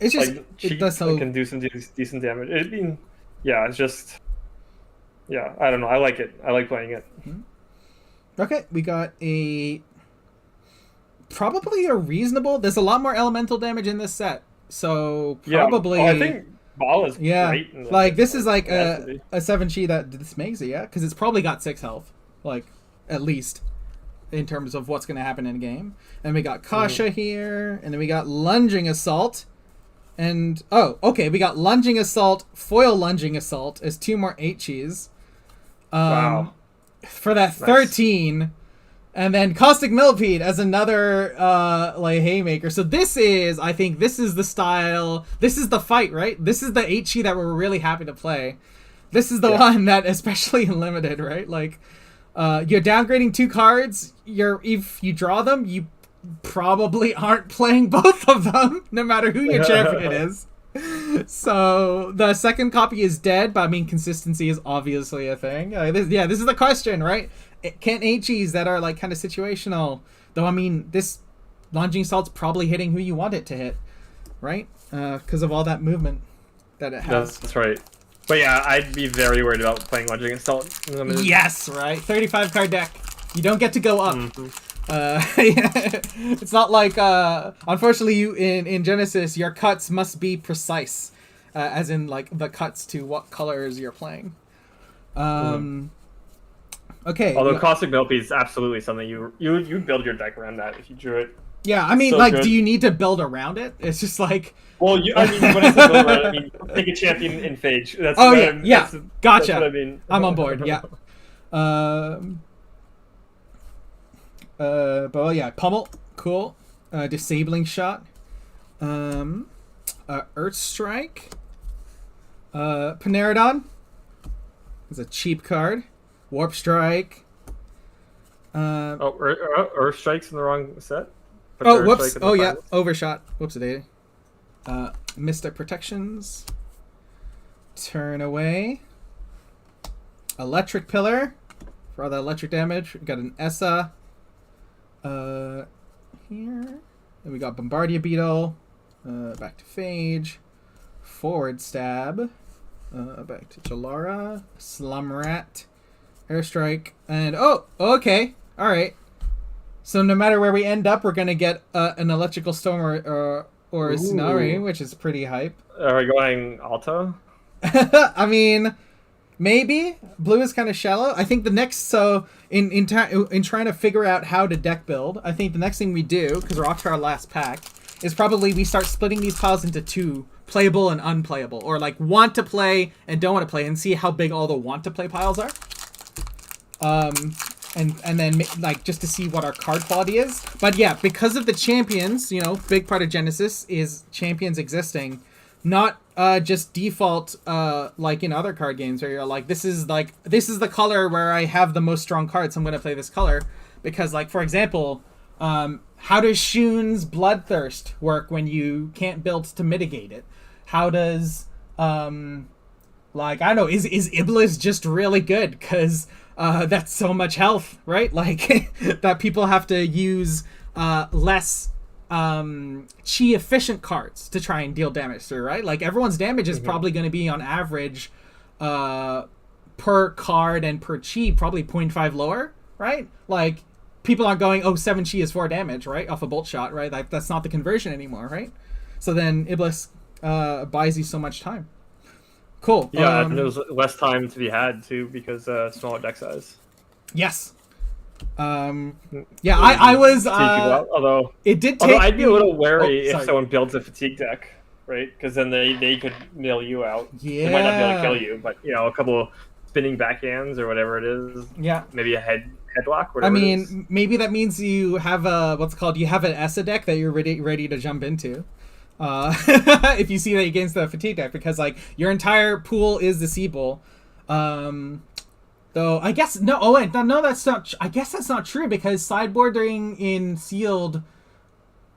It's just it does so can do some decent damage. It's just yeah, I don't know. I like it. I like playing it. Okay, we got probably a reasonable. There's a lot more elemental damage in this set, so probably. Yeah, I think Ball is great. In like this is like It has to be. a 7 chi that this makes it, yeah, because it's probably got 6 health, like at least in terms of what's going to happen in game. And we got Kasha here, and then we got Lunging Assault, and we got Lunging Assault, Foil Lunging Assault as 2 more 8-chis. Wow. For that 13, and then Caustic Millipede as another like haymaker. So I think this is the style. This is the fight, right? This is the 8-chi that we're really happy to play. This is the one that, especially in limited, right? Like, you're downgrading 2 cards. If you draw them, you probably aren't playing both of them, no matter who your champion is. So the second copy is dead, but I mean consistency is obviously a thing. This is the question, right? Can 8-chis that are like kind of situational, though? I mean, this Lunging Assault's probably hitting who you want it to hit, right? Because of all that movement that it has. That's right. But yeah, I'd be very worried about playing Lunging Assault. Yes, right. 35 card deck. You don't get to go up. It's not like unfortunately you in Genesis your cuts must be precise, as in like the cuts to what colors you're playing. Okay. Although Caustic Millipede is absolutely something you build your deck around that if you drew it. Yeah, I mean, so like, good. do you need to build around it? It's just like. Well, I mean, when I say build around it, I mean take a champion in Phage. That's Oh what yeah, that's gotcha. what I mean. I'm on board. Yeah. But well, yeah, Pummel, cool. Disabling Shot. Earth Strike. Paneradon is a cheap card. Warp Strike. Earth Strike's in the wrong set. Whoops. Oh yeah, Overshot. Whoops a daisy. Mystic Protections. Turn away. Electric Pillar for all the electric damage. We got an Essa. Here. Then we got Bombardier Beetle. Back to Phage. Forward Stab. Back to Jalara. Slum Rat. Airstrike. And okay. Alright. So no matter where we end up, we're gonna get an Electrical Storm or a Tsunami, which is pretty hype. Are we going Alta? I mean, maybe. Blue is kind of shallow. I think the next, in trying to figure out how to deck build, I think the next thing we do, because we're off to our last pack, is probably we start splitting these piles into 2, playable and unplayable, or like want to play and don't want to play, and see how big all the want to play piles are. And then like just to see what our card quality is. But yeah, because of the champions, big part of Genesis is champions existing, not just default like in other card games where you're like, this is the color where I have the most strong cards, so I'm gonna play this color. Because like for example, how does Shun's Bloodthirst work when you can't build to mitigate it? How does like I don't know, is Iblis just really good because that's so much health, right? Like that people have to use less chi efficient cards to try and deal damage through, right? Like everyone's damage is probably going to be on average per card and per chi probably 0.5 lower, right? Like people aren't going 7 chi is 4 damage, right, off a bolt shot, right? Like that's not the conversion anymore, right? So then Iblis buys you so much time. Cool. Yeah, and there's less time to be had too because smaller deck size. Yes. Yeah, I was. Although it did take. I'd be a little wary if sorry. someone builds a fatigue deck, right? Because then they could mill you out. Yeah. They might not be able to kill you, but a couple spinning backhands or whatever it is. Yeah. Maybe a headlock. Whatever I mean, maybe that means you have you have an ESSA deck that you're ready to jump into. If you see that against the fatigue deck, because like your entire pool is the Seabull. Though I guess no, that's not. I guess that's not true because sideboarding in sealed.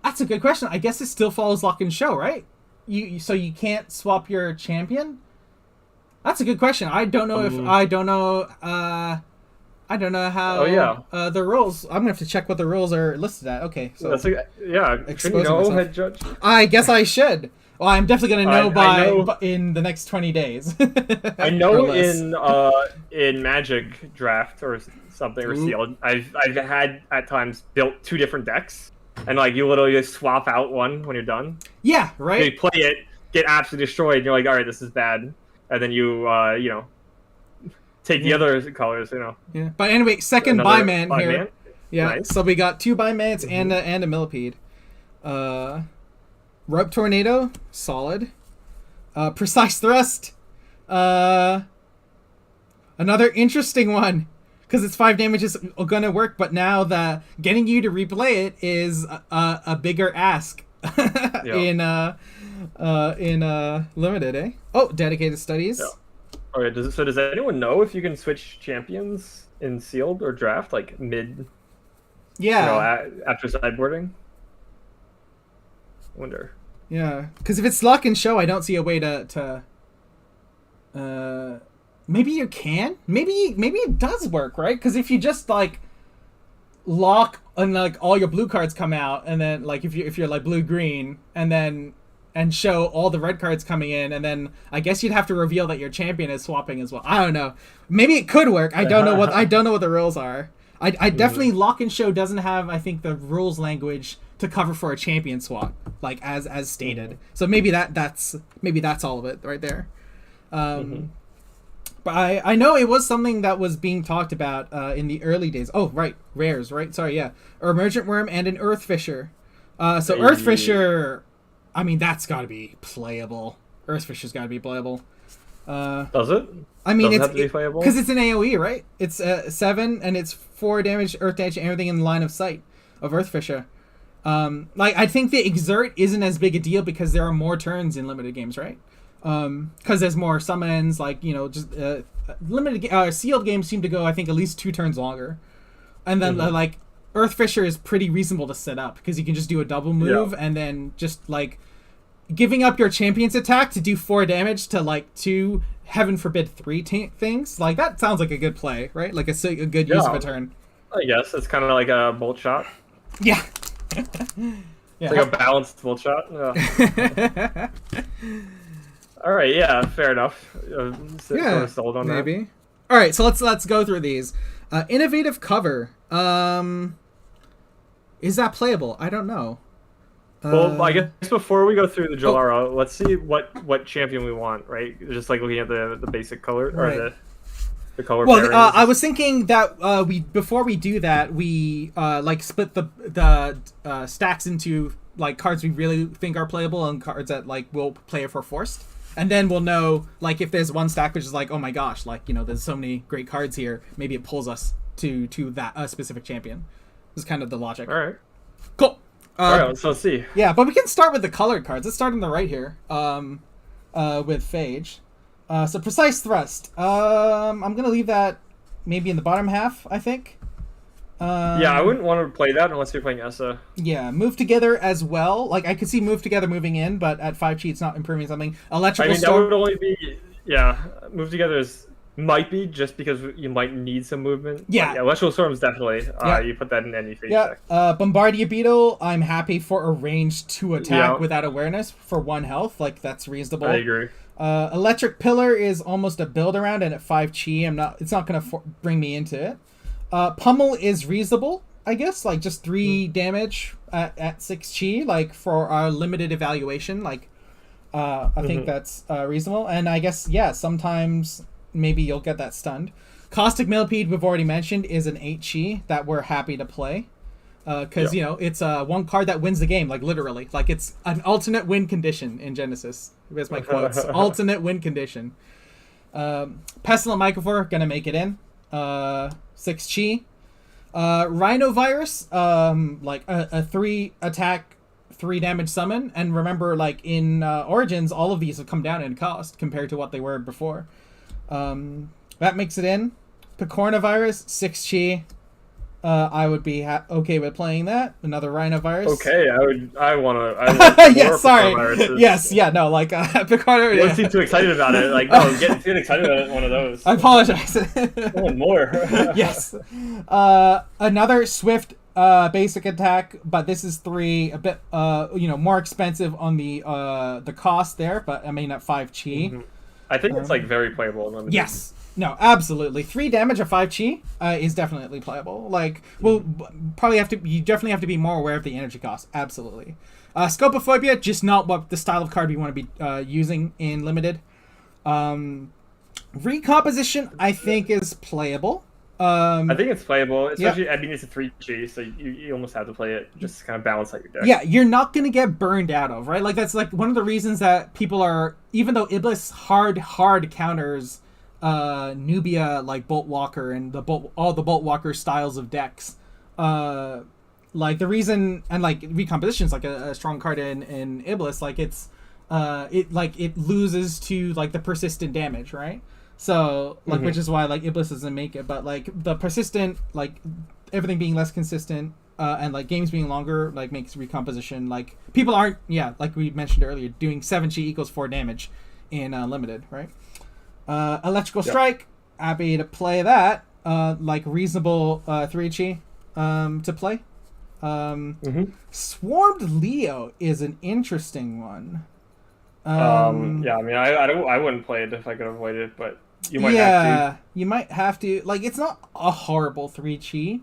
That's a good question. I guess it still follows Lock and Show, right? So you can't swap your champion. That's a good question. I don't know I don't know how. Oh yeah. The rules. I'm gonna have to check what the rules are listed at. Okay, so Shouldn't you know, head judge? I guess I should. Well, I'm definitely gonna know I know- in the next 20 days. I Or know less. in Magic Draft or something or Ooh. Sealed, I've had at times built 2 different decks, and like you literally just swap out one when you're done. Yeah, You right. play it, get absolutely destroyed, and you're like, all right, this is bad, and then you take the Yeah. other colors, Yeah. But anyway, second another Byman here. Byman. Yeah. Nice. So we got 2 Bymans and a Millipede. Rope Tornado, solid. Precise Thrust. Another interesting one. Because it's 5 damage is gonna work, but now getting you to replay it is a bigger ask in limited, eh? Oh, dedicated studies. Yeah. Okay, does anyone know if you can switch champions in Sealed or Draft, like mid, Yeah, after sideboarding? Wonder. yeah. Because if it's lock and show, I don't see a way to. Maybe you can. Maybe it does work, right? Because if you just like lock and like all your blue cards come out, and then like if you're like blue green, and show all the red cards coming in, and then I guess you'd have to reveal that your champion is swapping as well. I don't know. Maybe it could work. I don't know what the rules are. I definitely lock and show doesn't have, I think, the rules language to cover for a champion swap, like as stated. So maybe that's all of it right there. But I know it was something that was being talked about in the early days. Oh, right, rares, right? Sorry, yeah, Emergent Worm and an Earth Fisher. So Earth Fisher, I mean, that's got to be playable. Earth Fisher's got to be playable. Does it? I mean, Does it have to be playable? because it's an AOE, right? It's 7 and it's 4 damage, Earth damage, and everything in line of sight of Earth Fisher. Like I think the Exert isn't as big a deal because there are more turns in limited games, right? Because there's more summons, like just limited sealed games seem to go, I think, at least 2 turns longer, and then like Earth Fisher is pretty reasonable to set up because you can just do a double move and then just like giving up your champion's attack to do 4 damage to like 2, heaven forbid 3 things. Like that sounds like a good play, right? Like a good use of a turn. I guess it's kind of like a bolt shot. Yeah. It's like a balanced bolt shot. Yeah. All right, yeah, fair enough. Sort of sold on maybe. that. All right, so let's go through these. Innovative cover. Is that playable? I don't know. Well, I guess before we go through the Jalara, let's see what champion we want, right? Just like looking at the basic color or Right. the color. Well, pairings. I was thinking that before we do that, we like split the stacks into like cards we really think are playable and cards that like we'll play if we're forced, and then we'll know like if there's one stack which is like, oh my gosh, like there's so many great cards here, maybe it pulls us to that specific champion. This is kind of the logic. All right. Cool. All right, so let's see. Yeah, but we can start with the colored cards. Let's start on the right here. With Phage. So Precise Thrust. I'm gonna leave that maybe in the bottom half, I think. Yeah, I wouldn't want to play that unless you're playing Essa. Yeah, Move Together as well. Like I could see Move Together moving in, but at 5G it's not improving something. Electrical I mean, Storm. that would only be Move Together might be just because you might need some movement. Yeah. But yeah, Electrical Storms definitely. Yeah. You put that in any phase Yeah, deck. Bombardier Beetle. I'm happy for a range 2 attack Yeah. without awareness for 1 health. Like that's reasonable. I agree. Electric Pillar is almost a build around, and at 5 chi, it's not gonna bring me into it. Pummel is reasonable, I guess, like just 3 damage at 6 chi, like for our limited evaluation. Like, I think that's reasonable, and I guess sometimes maybe you'll get that stunned. Caustic Millipede, we've already mentioned, is an 8 chi that we're happy to play. Because it's one card that wins the game, like literally, like it's an alternate win condition in Genesis. There's my quotes. Alternate win condition. Pestilent Mycophore gonna make it in. 6 chi. Rhinovirus, like a 3 attack, 3 damage summon, and remember, like in Origins, all of these have come down in cost compared to what they were before. That makes it in. Picornavirus, 6 chi. I would be okay with playing that. Another Rhinovirus. Okay, I want to. Yes, sorry. Yes, yeah, no, like Picorna. You don't seem too excited about it. Like, no, get excited about one of those. I apologize. One more. Yes. Another Swift basic attack, but this is 3, a bit more expensive on the cost there, but I mean at 5 chi. Mm-hmm. I think it's like very playable. Yes. No, absolutely. 3 damage at 5 chi is definitely playable. Like, you definitely have to be more aware of the energy cost. Absolutely. Scopophobia, just not what the style of card we want to be using in limited. Recomposition, I think, is playable. I think it's playable, especially. I mean, it's a 3 chi, so you almost have to play it just to kind of balance out your deck. Yeah, you're not gonna get burned out of, right? Like that's like one of the reasons that people are, even though Iblis hard counters Nubia like Bolt Walker and all the Bolt Walker styles of decks. Like the reason, and like Recomposition is like a strong card in Iblis, like it loses to like the persistent damage, right? So like which is why like Iblis doesn't make it, but like the persistent, like everything being less consistent and like games being longer like makes Recomposition, like people aren't like we mentioned earlier, doing 7 chi equals 4 damage in limited, right? Electrical Strike, happy to play that. Like reasonable 3 chi to play. Swarmed Leo is an interesting one. I mean, I wouldn't play it if I could avoid it, but you might have to. You might have to. Like, it's not a horrible 3 chi.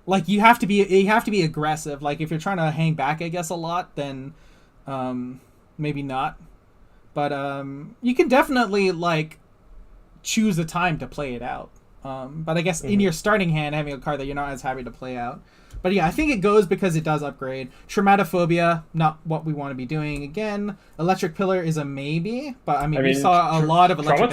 Like you have to be aggressive. Like if you're trying to hang back, I guess a lot, then maybe not. But you can definitely like choose a time to play it out. But I guess in your starting hand, having a card that you're not as happy to play out. But yeah, I think it goes because it does upgrade. Traumatophobia, not what we want to be doing again. Electric Pillar is a maybe, but I mean we saw a lot of electric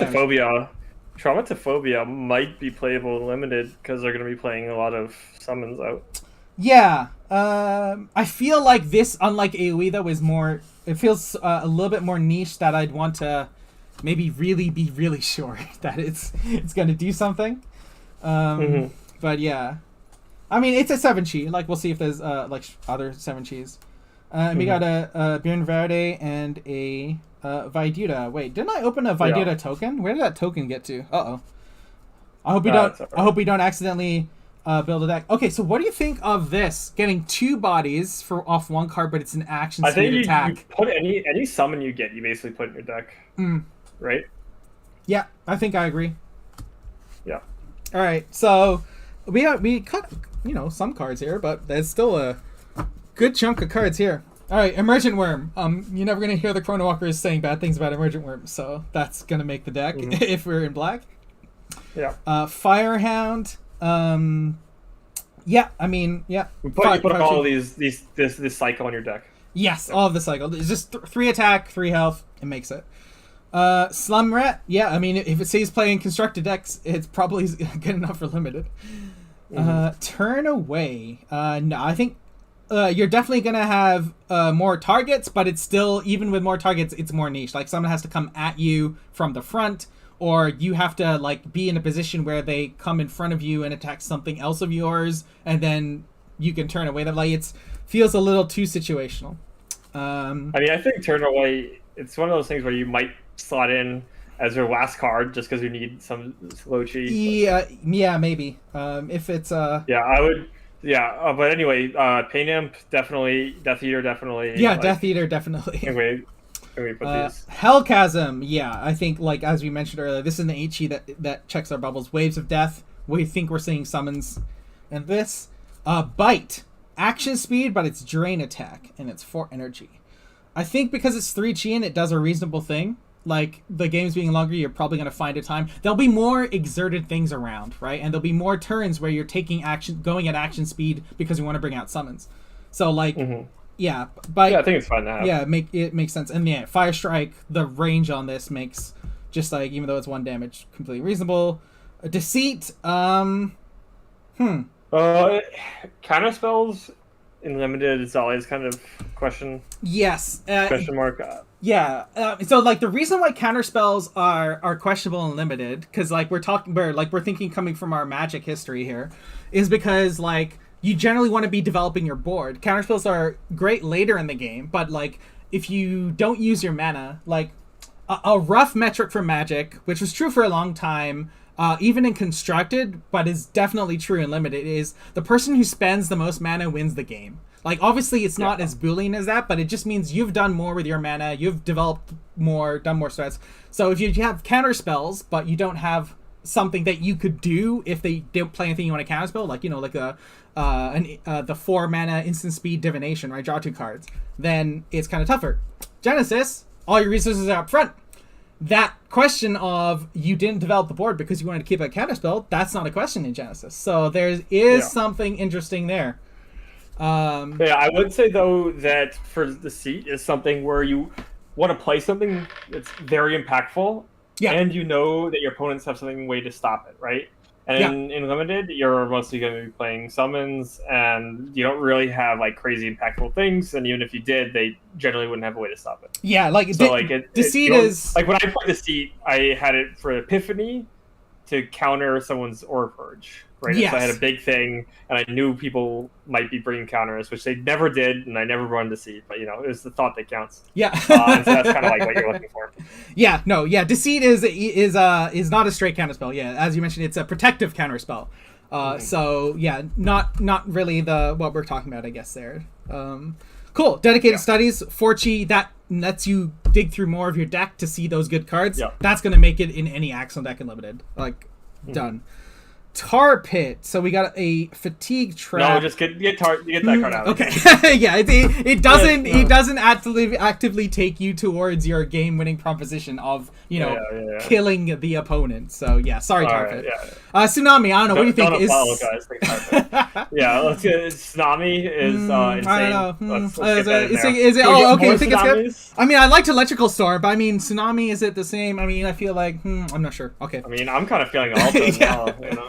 Traumatophobia might be playable in limited because they're going to be playing a lot of summons out. Yeah, I feel like this, unlike AoE though, is more. It feels a little bit more niche that I'd want to maybe be really sure that it's going to do something. But yeah. I mean, it's a 7 chi. Like, we'll see if there's like other 7 chis. We got a Bjorn Verde and a Viduta. Wait, didn't I open a Viduta token? Where did that token get to? Uh-oh. I hope we don't accidentally build a deck. Okay, so what do you think of this? Getting 2 bodies off 1 card, but it's an action speed attack. You put any summon you get, you basically put in your deck. Right? Yeah, I think I agree. Yeah. All right, so we cut some cards here, but there's still a good chunk of cards here. All right, Emergent Worm. You're never gonna hear the Chrono Walkers saying bad things about Emergent Worm, so that's gonna make the deck if we're in black. Yeah. Firehound. Yeah, I mean, yeah. You put all this cycle on your deck. Yes, all of the cycle. It's just 3 attack, 3 health. It makes it. Slum Rat. Yeah, I mean, if it says playing constructed decks, it's probably good enough for limited. Turn Away. No, I think you're definitely gonna have more targets, but it's still, even with more targets, it's more niche. Like someone has to come at you from the front, or you have to like be in a position where they come in front of you and attack something else of yours, and then you can turn away. That like feels a little too situational. I mean, I think Turn Away. It's one of those things where you might slot in as your last card just because you need some slow chi. Yeah, maybe. If it's Yeah, I would. Yeah, but anyway, Pain Imp definitely, Death Eater definitely. Yeah, like, Death Eater definitely. Anyway, can we put these? Hellchasm, yeah, I think like as we mentioned earlier, this is an HE that checks our bubbles. Waves of Death. We think we're seeing summons, and this Bite, action speed, but it's drain attack and it's 4 energy. I think because it's 3 chi and it does a reasonable thing. Like the games being longer, you're probably going to find a time. There'll be more exerted things around, right? And there'll be more turns where you're taking action, going at action speed because you want to bring out summons. So like, yeah, but yeah, I think it's fine to have. Yeah, it makes sense. And yeah, Fire Strike, the range on this makes just like, even though it's 1 damage, completely reasonable. Deceit, counter spells in limited is always kind of question. Yes. Question mark. Yeah, so like the reason why counter spells are questionable and limited, because like we're thinking coming from our Magic history here, is because like you generally want to be developing your board. Counter spells are great later in the game, but like if you don't use your mana, like a rough metric for Magic, which was true for a long time, even in constructed, but is definitely true in limited, is the person who spends the most mana wins the game. Like, obviously, it's not as Boolean as that, but it just means you've done more with your mana, you've developed more, done more strats. So if you have counter spells, but you don't have something that you could do if they don't play anything you want to counter spell, like, you know, like the 4 mana instant speed divination, right? Draw 2 cards. Then it's kind of tougher. Genesis, all your resources are up front. That question of you didn't develop the board because you wanted to keep a counter spell, that's not a question in Genesis. So there is something interesting there. I would say though that for Deceit is something where you want to play something that's very impactful, and you know that your opponents have something way to stop it, right? And in limited, you're mostly going to be playing summons, and you don't really have like crazy impactful things. And even if you did, they generally wouldn't have a way to stop it. Yeah, like so Deceit is like when I played Deceit, I had it for Epiphany to counter someone's Aura Purge. Right, so I had a big thing, and I knew people might be bringing counters, which they never did, and I never run Deceit. But you know, it was the thought that counts. Yeah, and so that's kind of like what you're looking for. Yeah, no, yeah, Deceit is not a straight counter spell. Yeah, as you mentioned, it's a protective counter spell. So yeah, not really what we're talking about, I guess there. Cool. Dedicated studies, Forchi, that lets you dig through more of your deck to see those good cards. Yeah. That's gonna make it in any Axel deck in limited. Like, done. Tar Pit. So we got a fatigue trap. No, just get that card out. Okay. Yeah, it doesn't actively take you towards your game winning proposition of, you know, killing the opponent. So yeah, sorry, Tar Pit. Tsunami, I don't know, what do you think is let's get Tsunami is insane. I don't know. Let's get that in there. Is it okay, I think it's good. Tsunamis? I mean, I liked Electrical Storm, but I mean, Tsunami, is it the same? I mean, I feel like I'm not sure. Okay. I mean, I'm kind of feeling all now, you know.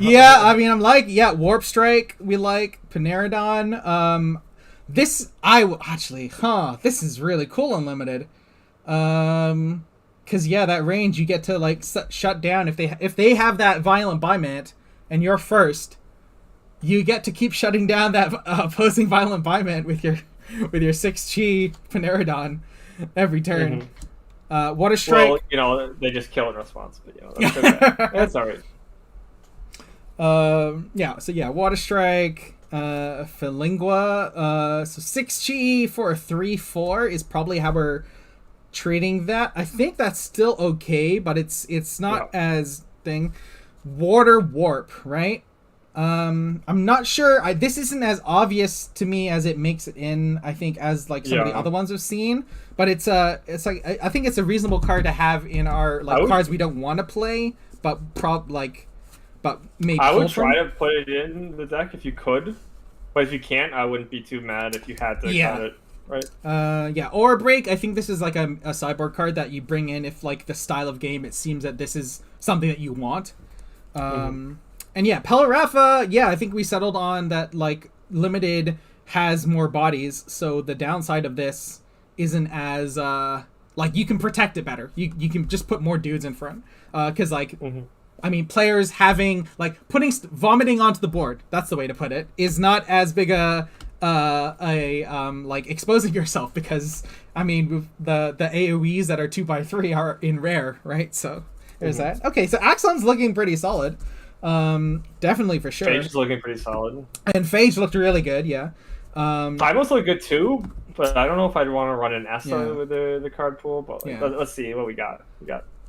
Yeah, I mean, I'm like, Warp Strike, we like Paneradon. This is really cool Unlimited. Cause that range you get to like shut down if they have that Violent Bimant and you're first, you get to keep shutting down that opposing Violent Bimant with your 6-chi Paneradon every turn. Water Strike. Well, you know, they just kill in response, but you know, that's okay. That's all right. Water Strike, Philingua, so 6-chi for a 3/4 is probably how we're treating that. I think that's still okay, but it's not as thing. Water Warp, right? I'm not sure. This isn't as obvious to me as it makes it in, I think, as like some of the other ones we've seen. But it's like I think it's a reasonable card to have in our cards we don't want to play, but maybe I would try to put it in the deck if you could, but if you can't, I wouldn't be too mad if you had to cut it, right? Aura Break. I think this is like a sideboard card that you bring in if like the style of game it seems that this is something that you want. And Pelarafa. I think we settled on that. Like limited has more bodies, so the downside of this isn't as like you can protect it better. You can just put more dudes in front, because like. I mean, players having like vomiting onto the board. That's the way to put it. Is not as big a like exposing yourself, because I mean the AOE's that are 2x3 are in rare, right? So there's that. Okay, so Axon's looking pretty solid. Definitely for sure. Phage's looking pretty solid. And Phage looked really good. Yeah. Primal's look good too, but I don't know if I'd want to run an Essa with the card pool. But let's see what we got.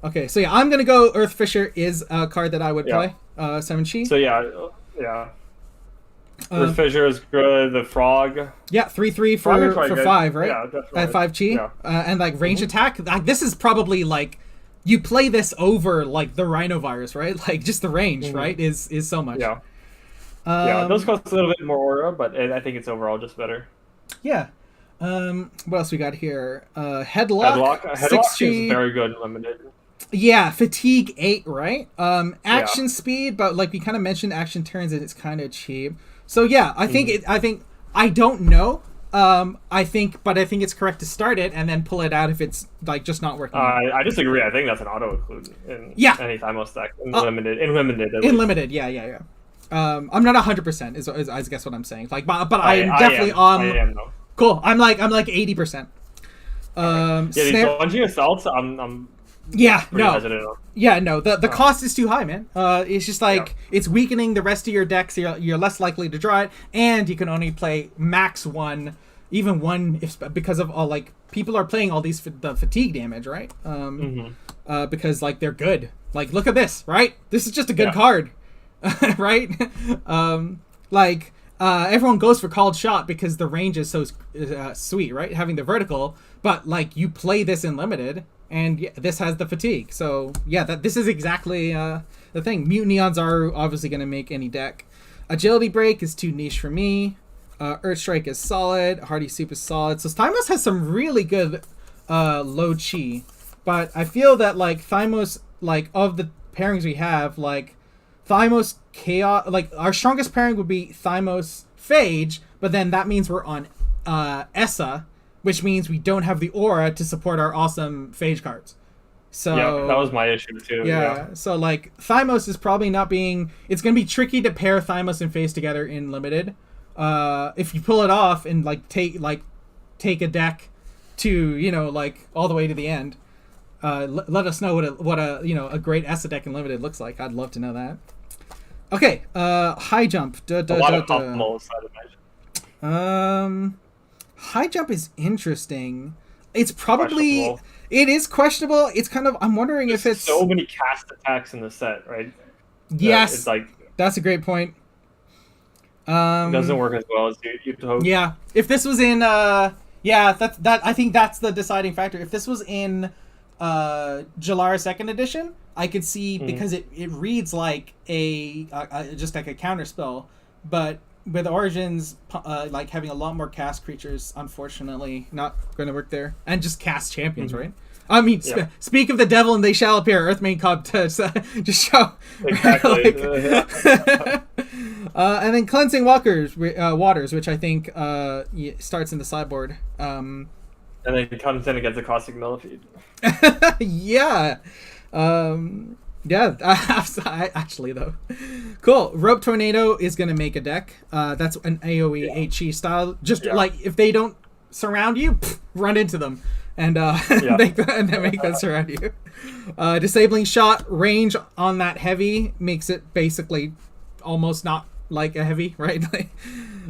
Okay, so I'm gonna go Earth Fisher is a card that I would play. 7-chi. So Earth Fisher is good. The Frog. Yeah, 3/3 for 5, right? Yeah, definitely. At 5-chi. Yeah. And like range attack. This is probably like you play this over like the Rhinovirus, right? Like just the range, right? Is so much. Yeah. Those cost a little bit more aura, but I think it's overall just better. Yeah. What else we got here? Headlock. Headlock is very good and limited. Yeah, fatigue 8, right? Action speed, but like we kind of mentioned, action turns and it's kind of cheap. So yeah, I think I don't know. I think it's correct to start it and then pull it out if it's like just not working. I disagree. I think that's an auto include in any Thymos deck in limited. In limited, yeah. I'm not 100% is I guess what I'm saying. Like, but I am definitely I am though. Cool. I'm like 80%. These Bungie assaults, I'm Yeah, pretty no. hesitant on. Yeah, no. The cost is too high, man. It's just like it's weakening the rest of your decks. You're less likely to draw it, and you can only play max one, even one if because of all like people are playing all these the fatigue damage, right? Because like they're good. Like look at this, right? This is just a good card, right? Everyone goes for called shot because the range is so sweet, right? Having the vertical, but like you play this in limited, and this has the fatigue. So yeah, this is exactly the thing. Mutant Neons are obviously going to make any deck. Agility Break is too niche for me. Earth Strike is solid. Hardy Soup is solid. So Thymos has some really good low chi, but I feel that like Thymos, like of the pairings we have, like Thymos Chaos, like our strongest pairing would be Thymos Phage, but then that means we're on Essa, which means we don't have the aura to support our awesome Phage cards. So yeah, that was my issue too. Yeah. So like Thymos is probably not being. It's gonna be tricky to pair Thymos and Phage together in limited. If you pull it off and like take a deck to like all the way to the end. Let us know what a great Essa deck in limited looks like. I'd love to know that. Okay, high jump. A lot of optimal side of Magic. High jump is interesting. It's probably it is questionable. It's kind of I'm wondering if it's so many cast attacks in the set, right? Yes, it's like that's a great point. It doesn't work as well as you'd hope. Yeah, if this was in that I think that's the deciding factor. If this was in Jalara second edition, I could see because it reads like a just like a counter spell, but with Origins like having a lot more cast creatures, unfortunately not going to work there, and just cast champions, right? I mean, speak of the devil and they shall appear. Earthmane Cub to just show exactly. And then Cleansing Waters, which I think starts in the sideboard. And then it comes in against the Caustic Millipede. Yeah. Actually though. Cool. Rope Tornado is going to make a deck. That's an AoE HE style. Just like if they don't surround you, run into them and make them surround you. Disabling Shot range on that heavy makes it basically almost not like a heavy, right?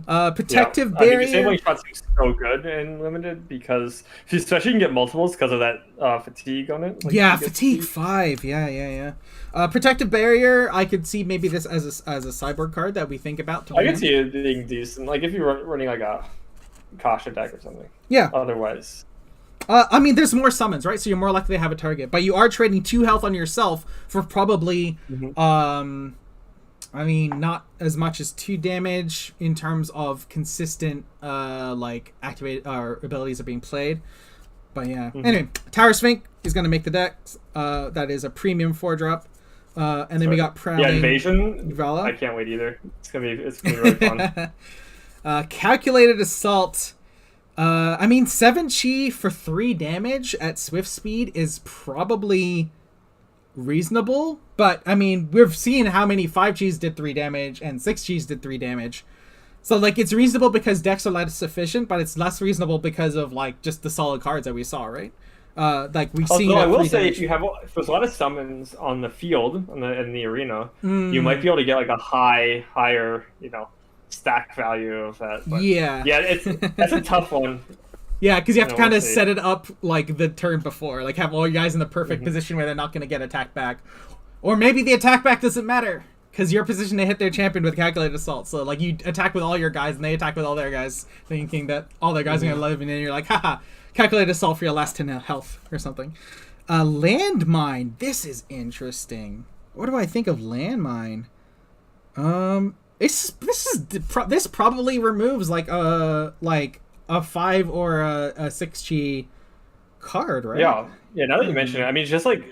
Protective Barrier. Disabling Shot seems so good in limited because especially you can get multiples because of that fatigue on it. Fatigue 5. Yeah. Protective Barrier, I could see maybe this as a cyborg card that we think about. I could see it being decent, like if you're running like a Kasha deck or something. Yeah. Otherwise. I mean, there's more summons, right? So you're more likely to have a target, but you are trading 2 health on yourself for probably, I mean, not as much as 2 damage in terms of consistent, like activated abilities are being played. But yeah. Anyway, Tower Sphinx is gonna make the deck. That is a premium 4-drop. And then we got Prowling. Invasion. Yuvala. I can't wait either. It's gonna be really fun. Calculated Assault. I mean, 7 chi for 3 damage at Swift Speed is probably reasonable, but I mean, we've seen how many 5 chis did 3 damage and 6 chis did 3 damage. So like, it's reasonable because decks are less efficient, but it's less reasonable because of like just the solid cards that we saw, right? Like we've seen. I will say, if there's a lot of summons on the field in the arena, you might be able to get like a higher, stack value of that. But that's a tough one. Yeah, because you have to kind of set it up like the turn before, like have all your guys in the perfect position where they're not going to get attacked back, or maybe the attack back doesn't matter because you're positioned to hit their champion with Calculated Assault. So like you attack with all your guys and they attack with all their guys, thinking that all their guys are going to live, and then you're like, haha, Calculated Assault for your last 10 health or something. Landmine. This is interesting. What do I think of Landmine? This probably removes like a 5 or a 6 chi card, right? Yeah. Now that you mention it, I mean, it's just like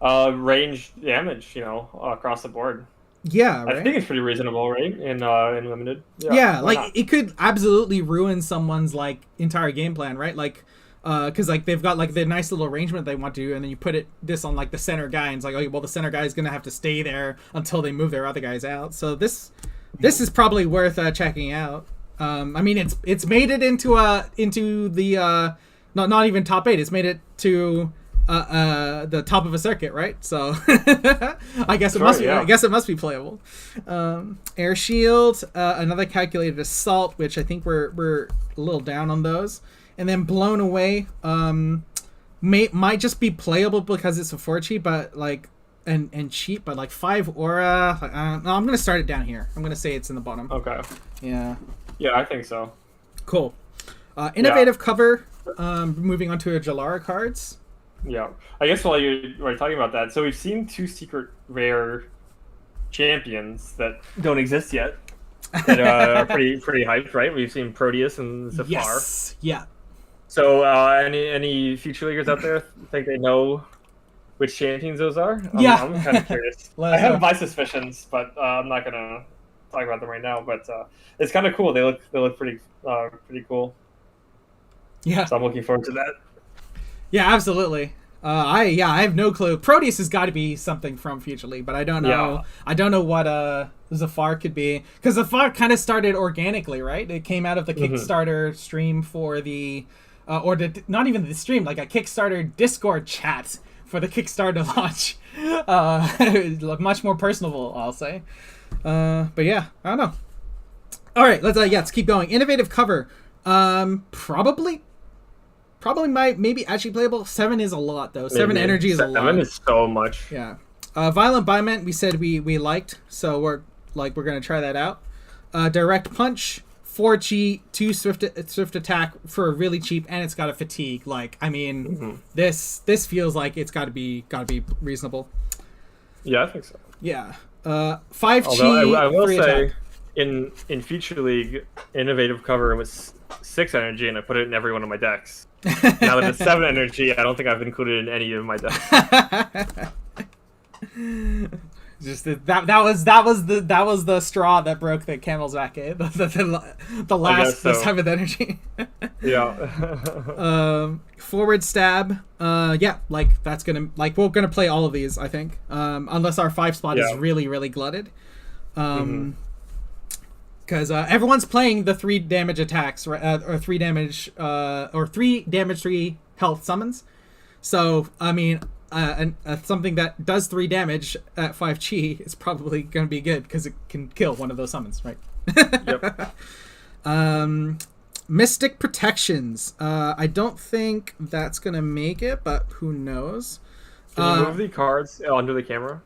range damage, across the board. Yeah, right? I think it's pretty reasonable, right? In limited. Yeah, like it could absolutely ruin someone's like entire game plan, right? Like, because like they've got like the nice little arrangement they want to do, and then you put this on like the center guy, and it's like, okay, well the center guy is gonna have to stay there until they move their other guys out. So this is probably worth checking out. I mean, it's made it into the not even top 8. It's made it to the top of a circuit, right? So I guess it Sure, must be. yeah. I guess it must be playable. Air shield, another calculated assault, which I think we're a little down on those, and then blown away. Might just be playable because it's a 4-chi, but like and cheap, but like 5 aura. No, I'm gonna start it down here. I'm gonna say it's in the bottom. Okay. Yeah. Yeah, I think so. Cool. Innovative cover. Moving on to our Jalara cards. Yeah, I guess while you were talking about that, so we've seen 2 secret rare champions that don't exist yet that are pretty hyped, right? We've seen Proteus and Zafar. Yes. Yeah. So, any future leaguers out there think they know which champions those are? Yeah. I'm kind of curious. Let I us have know. my suspicions, but I'm not gonna talk about them right now. But it's kind of cool. They look pretty cool. Yeah. So I'm looking forward to that. Yeah, absolutely. I have no clue. Proteus has got to be something from Future League, but I don't know. Yeah. I don't know what Zafar could be, because Zafar kind of started organically, right? It came out of the Kickstarter stream for the, not even the stream, like a Kickstarter Discord chat for the Kickstarter launch. Much more personable, I'll say. But yeah, I don't know. All right, let's keep going. Innovative cover. Probably maybe actually playable. 7 is a lot though. 7 energy is a lot. 7 is so much. Yeah. Violent Biment, we said we liked, so we're gonna try that out. Direct Punch, 4G, 2 swift attack for really cheap, and it's got a fatigue. Like, I mean, this feels like it's gotta be reasonable. Yeah, I think so. Yeah. 5 Although chi. I will 3 say, attack. in Future League, innovative cover was 6 energy, and I put it in every one of my decks. Now that it's 7 energy, I don't think I've included it in any of my decks. Just that was the straw that broke the camel's back. Eh? The last so. this type of energy. Yeah. Forward stab. Yeah, like that's gonna we're gonna play all of these, I think. Unless our 5 spot is really glutted. Because everyone's playing the 3 damage attacks, or 3 damage, or 3 damage 3 health summons. So I mean, something that does 3 damage at 5 chi is probably going to be good because it can kill one of those summons, right? Yep. Mystic Protections. I don't think that's going to make it, but who knows? Can you move the cards under the camera?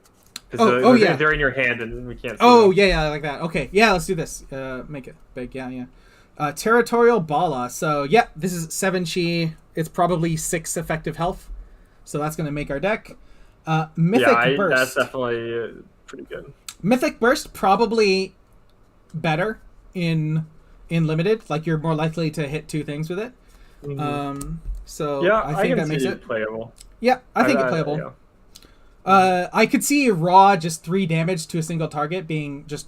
Yeah. They're in your hand and we can't see Oh, them. yeah, like that. Okay, yeah, let's do this. Make it big, yeah. Territorial Bala. So, yeah, this is 7 chi. It's probably 6 effective health. So that's going to make our deck. Mythic Burst. That's definitely pretty good. Mythic Burst, probably better in limited. Like, you're more likely to hit 2 things with it. So, Yeah, I think can that makes see it playable. Yeah, I think it's playable. Yeah. I could see raw just 3 damage to a single target being just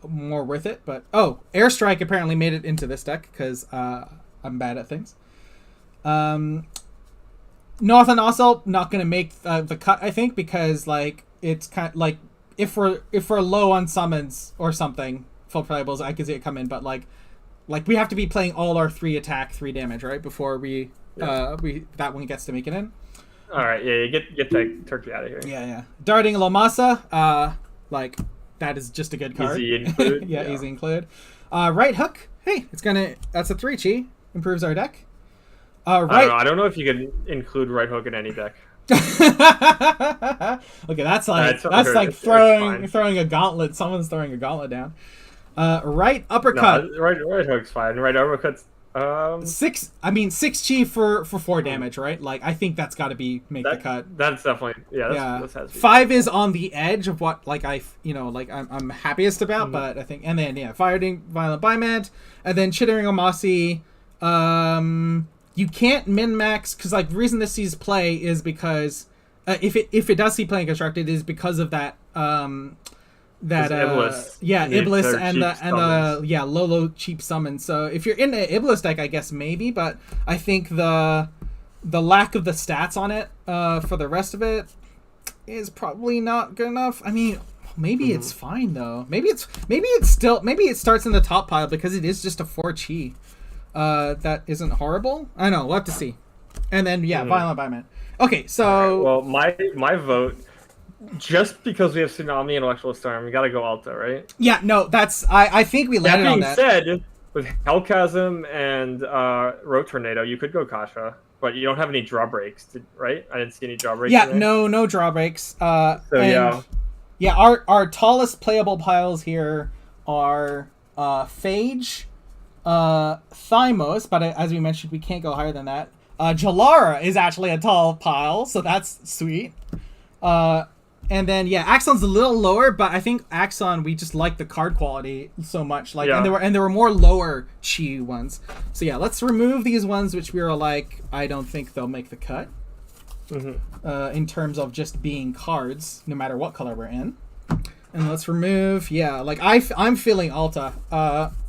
more worth it, but Airstrike apparently made it into this deck because I'm bad at things. Northern Assault not gonna make the cut, I think, because like it's kind of like if we're low on summons or something, full playables, I could see it come in, but like we have to be playing all our 3 attack, 3 damage, right, before we that one gets to make it in. All right, yeah, get that turkey out of here. Yeah. Darting Lomasa, like that is just a good card. Easy include. yeah, easy include. Right Hook, hey, that's a 3 chi, improves our deck. I don't know if you can include right hook in any deck. Okay, that's like throwing a gauntlet. Someone's throwing a gauntlet down. Right uppercut. No, right hook's fine. Right uppercut's 6 chi for 4 damage, right? Like I think that's got to make the cut. That's definitely That's 5 is on the edge of what I'm happiest about, but I think and then fighting Violent Biment and then Chittering Omasi. You can't min-max, because like the reason this sees play is because if it does see play constructed is because of that Iblis. Iblis and the low cheap summon. So if you're in the Iblis deck, I guess maybe, but I think the lack of the stats on it for the rest of it is probably not good enough. I mean, maybe it's fine though. Maybe it starts in the top pile because it is just a 4 chi. That isn't horrible. I know, we'll have to see. And then Violent Biment. Okay, so Well, my vote, just because we have Tsunami and Electrical Storm, we gotta go Alta, right? yeah, no, that's I think we That landed on being that. said, with Hellchasm and Road Tornado, you could go Kasha, but you don't have any drawbreaks, right? I didn't see any drawbreaks. Yeah, in there. no drawbreaks. So And yeah, our tallest playable piles here are Phage, Thymos, but as we mentioned, we can't go higher than that. Jalara is actually a tall pile, so that's sweet. And then yeah, Axon's a little lower, but I think Axon we just like the card quality so much. Like Yeah. and there were more lower chi ones. So yeah, let's remove these ones which we were like, I don't think they'll make the cut. In terms of just being cards, no matter what color we're in. And let's remove, yeah, like I'm feeling Alta.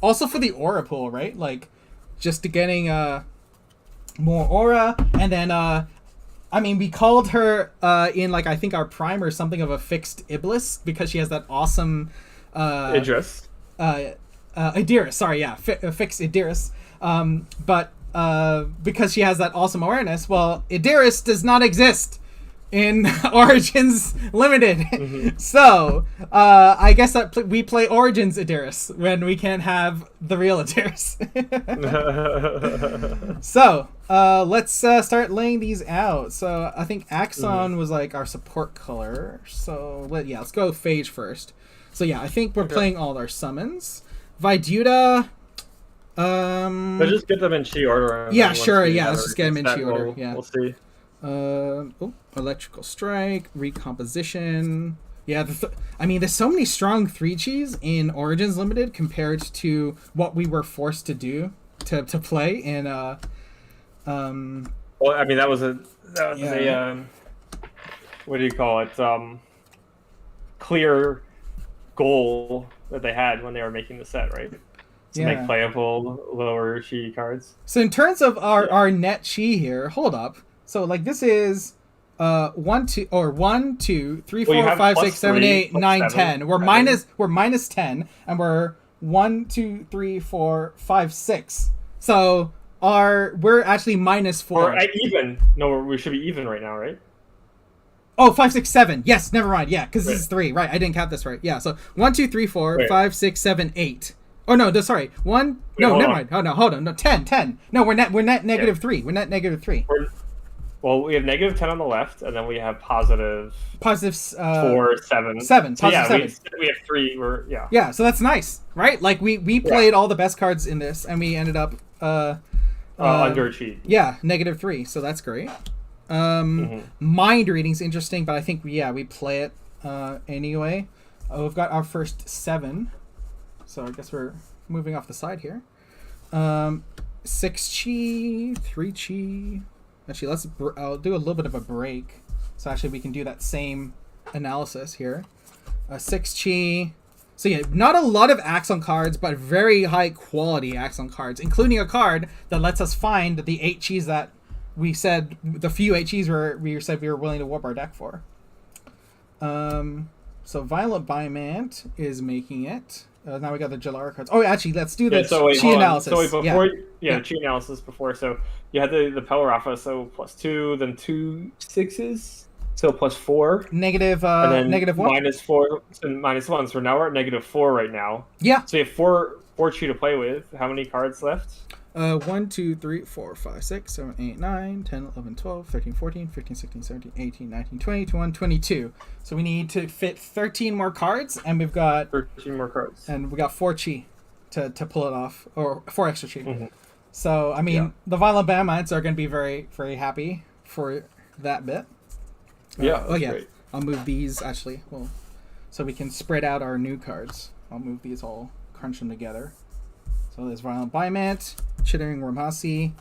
Also for the aura pool, right? Like just getting more aura, and then I mean, we called her in like I think our prime or something of a fixed Iblis because she has that awesome Idris. Idiris. Sorry, yeah, fixed Idiris. But because she has that awesome awareness, well, Idiris does not exist in Origins Limited. So I guess that we play Origins Idiris when we can't have the real Idiris. So let's start laying these out. So I think Axon was like our support color. So let's go Phage first. So yeah, I think we're playing all our summons. Viduta. Let's just get them in chi order. And Yeah, then sure. once we Yeah, have let's just get them in chi everything set, order. Yeah. we'll see. Electrical Strike, Recomposition. Yeah, I mean, there's so many strong 3-chis in Origins Limited compared to what we were forced to do to play in Well, I mean, that was a what do you call it? Clear goal that they had when they were making the set, right? To make playable lower chi cards. So in terms of our net chi here, hold up. So like this is 1, 2, 3, 4, 5, 6, 7, 8, 9, 10. We're minus 10, and we're 1, 2, 3, 4, 5, 6. So we're actually minus 4. Or even. No, we should be even right now, right? Oh, 5, 6, 7. Yes, never mind. Yeah, because this is 3. Right, I didn't count this right. Yeah, so 1, 2, 3, 4, 5, 6, 7, 8. Oh no, sorry. 1. No, never mind. Oh no, hold on. No, 10. No, we're net negative 3. We're net negative 3. Well, we have negative 10 on the left, and then we have positive 4, 7. 7. So yeah, 7. we have 3. Yeah, so that's nice, right? Like we played all the best cards in this, and we ended up underachieved. Yeah, negative 3. So that's great. Mind reading's interesting, but I think we play it anyway. We've got our first 7. So I guess we're moving off the side here. 6 chi, 3 chi. Actually, I'll do a little bit of a break. So actually we can do that same analysis here. 6 chi. So yeah, not a lot of Axon cards, but very high quality Axon cards, including a card that lets us find the 8 chis that we said, the few 8 chis we said we were willing to warp our deck for. So Violent Bimant is making it. Now we got the Jalara cards. Oh, actually, let's do the chi analysis. So wait, before chi analysis before. So you had the Power Alpha, so +2, then 2 6s, so +4. Negative, and then -1. -4 and -1. So now we're at -4 right now. Yeah. So you have 4 chi to play with. How many cards left? 1, 2, 3, 4, 5, 6, 7, 8, 9, 10, 11, 12, 13, 14, 15, 16, 17, 18, 19, 20, 21, 22. So we need to fit 13 more cards, and we've got 13 more cards. And we got 4 chi to pull it off, or 4 extra chi. So, I mean, the Violent Bamites are going to be very, very happy for that bit. Great. I'll move these, actually. Well, so we can spread out our new cards. I'll move these all, crunch them together. So there's Violent Bimant, Chittering Ramasi,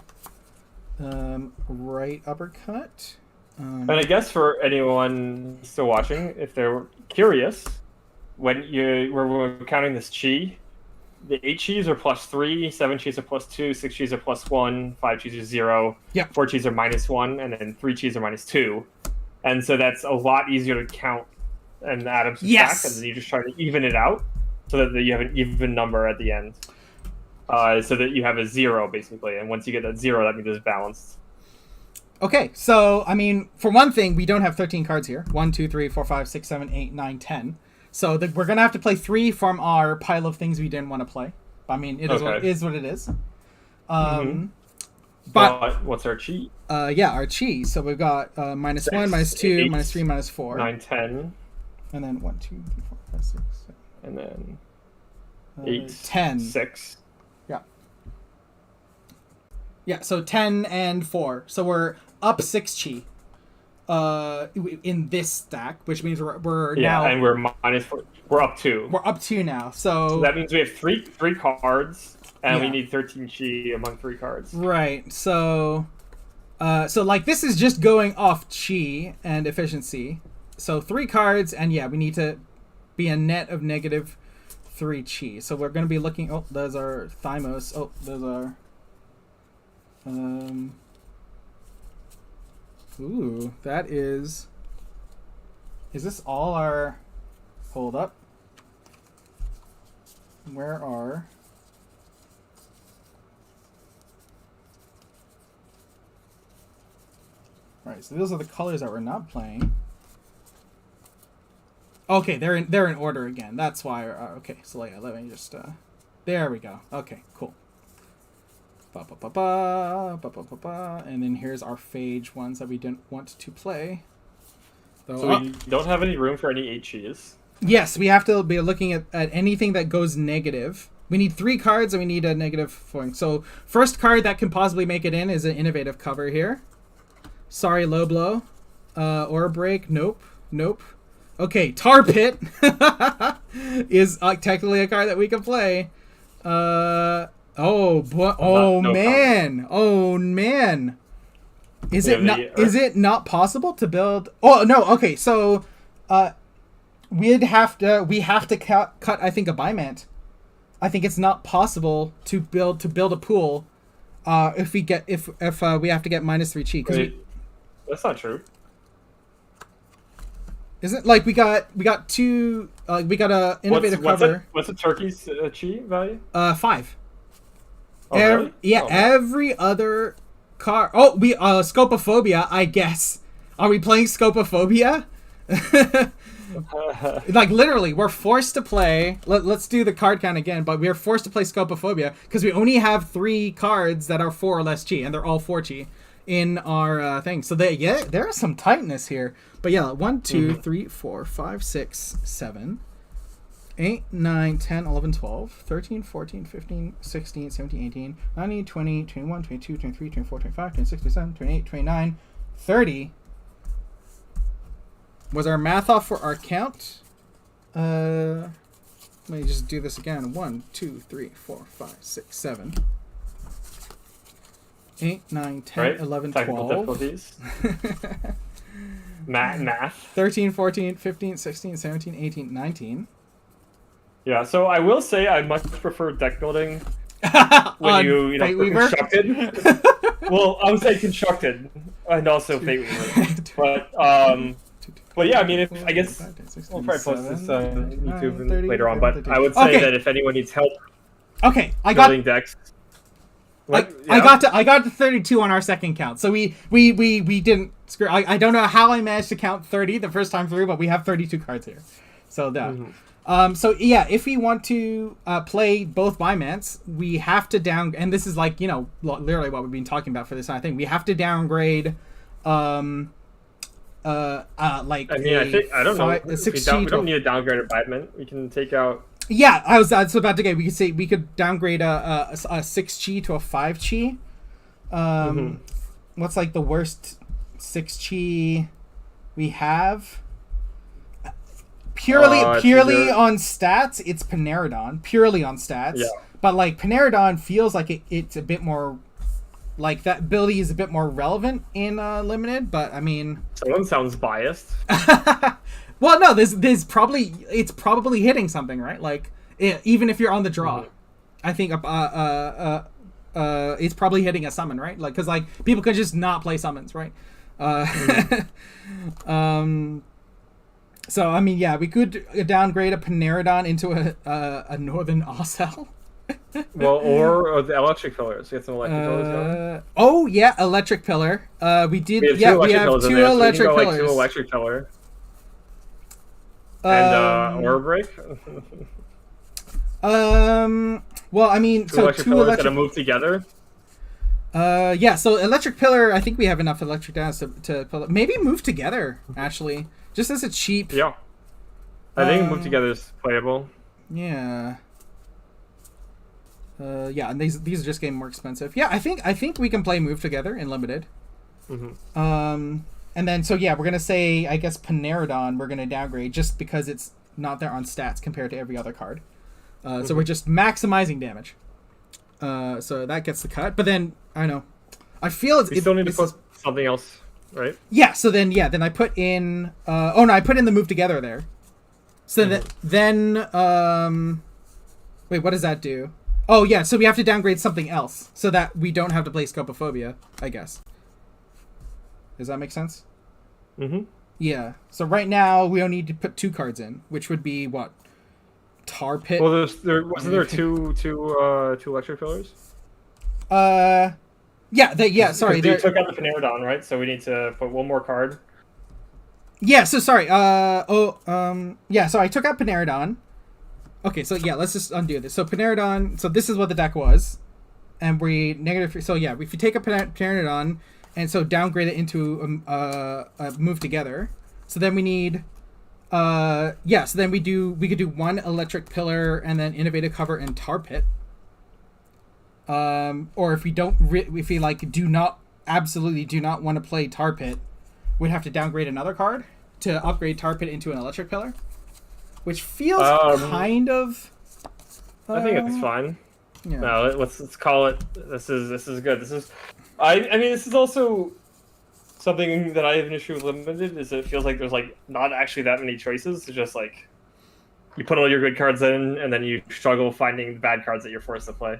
Right Uppercut. And I guess for anyone still watching, if they're curious, when we're counting this chi, the 8 chis are +3, 7 chis are +2, 6 chis are +1, 5 chis are 0, 4 chis are -1, and then 3 chis are -2. And so that's a lot easier to count and add up subtract, and then you just try to even it out so that you have an even number at the end. So that you have a 0, basically. And once you get that 0, that means it's balanced. Okay, so I mean, for one thing, we don't have 13 cards here. 1, 2, 3, 4, 5, 6, 7, 8, 9, 10. So we're gonna have to play 3 from our pile of things we didn't want to play. I mean, it is what it is. But what's our cheat? Yeah, our chi. So we've got -1, -2, eight, -3, -4, 9, 10, and then 1, 2, 3, 4, 5, 6, 7, and then 8, 10. 6. Yeah. Yeah. So 10 and 4. So we're up 6 chi. In this stack, which means we're now, and we're -4. We're up 2. We're up 2 now. So that means we have three cards, and we Yeah. need 13 chi among 3 cards. Right. So like this is just going off chi and efficiency. So 3 cards, and yeah, we need to be a net of -3 chi. So we're going to be looking. Oh, those are Thymos. Oh, those are. Ooh, that is. Is this all our? Hold up. Where are? Right, so those are the colors that we're not playing. Okay, they're in order again. That's why. Okay, so yeah, let me just. There we go. Okay, cool. And then here's our phage ones that we didn't want to play. So we don't have any room for any 8 chis. Yes, we have to be looking at anything that goes negative. We need 3 cards and we need a -4. So first card that can possibly make it in is an innovative cover here. Sorry, Low Blow. Aura Break. Nope. Okay, Tar Pit is technically a card that we can play. Oh man. Is it not possible to build? Oh no. Okay, so we have to cut I think a Bimant. I think it's not possible to build a pool if we have to get -3 chi. That's not true. Isn't like we got 2 we got a innovative cover. What's a turkey's chi value? 5. Oh, really? Yeah, every other card. Oh, we Scopophobia, I guess. Are we playing Scopophobia? Like literally, we're forced to play. Let's do the card count again, but we're forced to play Scopophobia because we only have 3 cards that are 4 or less chi, and they're all 4 chi in our thing. So there is some tightness here. But yeah, 1, 2, 3, 4, 5, 6, 7, 8, 9, 10, 11, 12, 13, 14, 15, 16, 17, 18, 19, 20, 21, 22, 23, 24, 25, 26, 27, 28, 29, 30. Was our math off for our count? Let me just do this again. 1, 2, 3, 4, 5, 6, 7, 8, 9, 10, right? 11, Technical 12. difficulties. Math. 13, 14, 15, 16, 17, 18, 19. Yeah, so I will say I much prefer deck building when you know, constructed. Well, I would say constructed and also Fate Weaver. But yeah, I mean, I guess we'll probably post this on YouTube later on. But I would say that if anyone needs help, building decks. I got to 32 on our second count, so we didn't screw. I don't know how I managed to count 30 the first time through, but we have 32 cards here. So that. So yeah, if we want to play both Bimants, we have to and this is like, you know, literally what we've been talking about for this entire thing. We have to downgrade like I don't know. We don't need a downgraded Bimant. We can take out. Yeah, I was about to get. We could say we could downgrade a 6 chi to a 5 chi. What's like the worst 6 chi we have? Purely on stats, it's Paneradon. Purely on stats. Yeah. But like Paneradon feels like it's a bit more, like that ability is a bit more relevant in limited. But I mean, someone sounds biased. Well, no, it's probably hitting something, right? Like even if you're on the draw, I think it's probably hitting a summon, right? Like because like people could just not play summons, right? So I mean, yeah, we could downgrade a Paneradon into a Northern Ossel. Well, or the electric pillars. Get some electric pillars going. Oh yeah, electric pillar. We did. We have Yeah, two we electric have pillars in two there, so we can electric go, like, pillars. two electric pillar. And aura break. Well, I mean, Two so electric two pillars electric. that move together. Yeah. So electric pillar. I think we have enough electric downs to maybe move together. Actually, just as a cheap. Yeah. I think move together is playable. Yeah. Yeah, and these are just getting more expensive. Yeah, I think we can play move together in limited. Mm-hmm. And then so yeah, we're gonna say I guess Paneradon we're gonna downgrade just because it's not there on stats compared to every other card. So we're just maximizing damage. So that gets the cut. But then I don't know. I feel We still need to put something else, right? Yeah. So then then I put in. Oh no, I put in the move together there. So then wait, what does that do? Oh yeah, so we have to downgrade something else so that we don't have to play Scopophobia, I guess. Does that make sense? Mm-hmm. Yeah. So right now we only need to put 2 cards in, which would be what? Tar Pit. Well, wasn't there two electric pillars? Yeah. Sorry. You took out the Paneradon, right? So we need to put one more card. Yeah. So sorry. Yeah. So I took out Paneradon. Okay. So yeah, let's just undo this. So Paneradon. So this is what the deck was, and we negative. So yeah, if you take a Paneradon and so downgrade it into a move together. So then we need. So then we could do 1 electric pillar and then innovative cover and Tar Pit. Or if we don't, if we like absolutely do not want to play Tar Pit, we'd have to downgrade another card to upgrade Tar Pit into an electric pillar, which feels kind of. I think it's fine. Yeah. No, let's call it. This is good. This is. I mean, this is also something that I have an issue with limited. Is it feels like there's like not actually that many choices. It's just like you put all your good cards in, and then you struggle finding the bad cards that you're forced to play.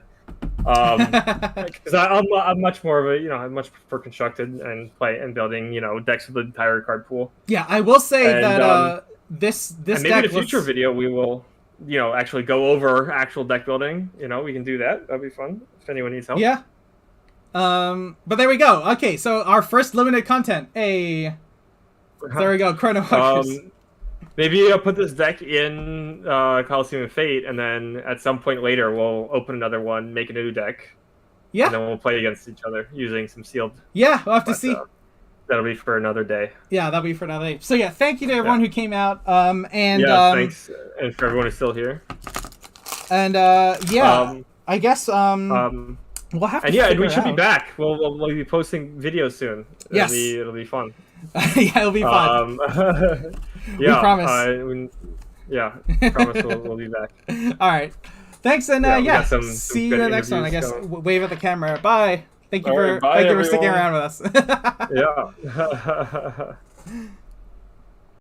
Because I'm much more of a I much prefer constructed and building decks with the entire card pool. Yeah, I will say that this and maybe deck in a future video we will actually go over actual deck building. We can do that. That'd be fun if anyone needs help. Yeah. But there we go. Okay, so our first limited content. Hey, there we go. Chrono Hunters. Maybe I'll put this deck in Coliseum of Fate, and then at some point later we'll open another one, make a new deck. Yeah. And then we'll play against each other using some sealed. Yeah, we'll have to see. That'll be for another day. Yeah, that'll be for another day. So yeah, thank you to everyone who came out. Thanks, and for everyone who's still here. And I guess we'll have to. And we should be back. We'll be posting videos soon. Yes, it'll be fun. Yeah, it'll be fun. Yeah, we promise. Promise we'll be back. All right, thanks, and see you in the next one. I guess going. Wave at the camera. Bye. Thank you for sticking around with us. Yeah.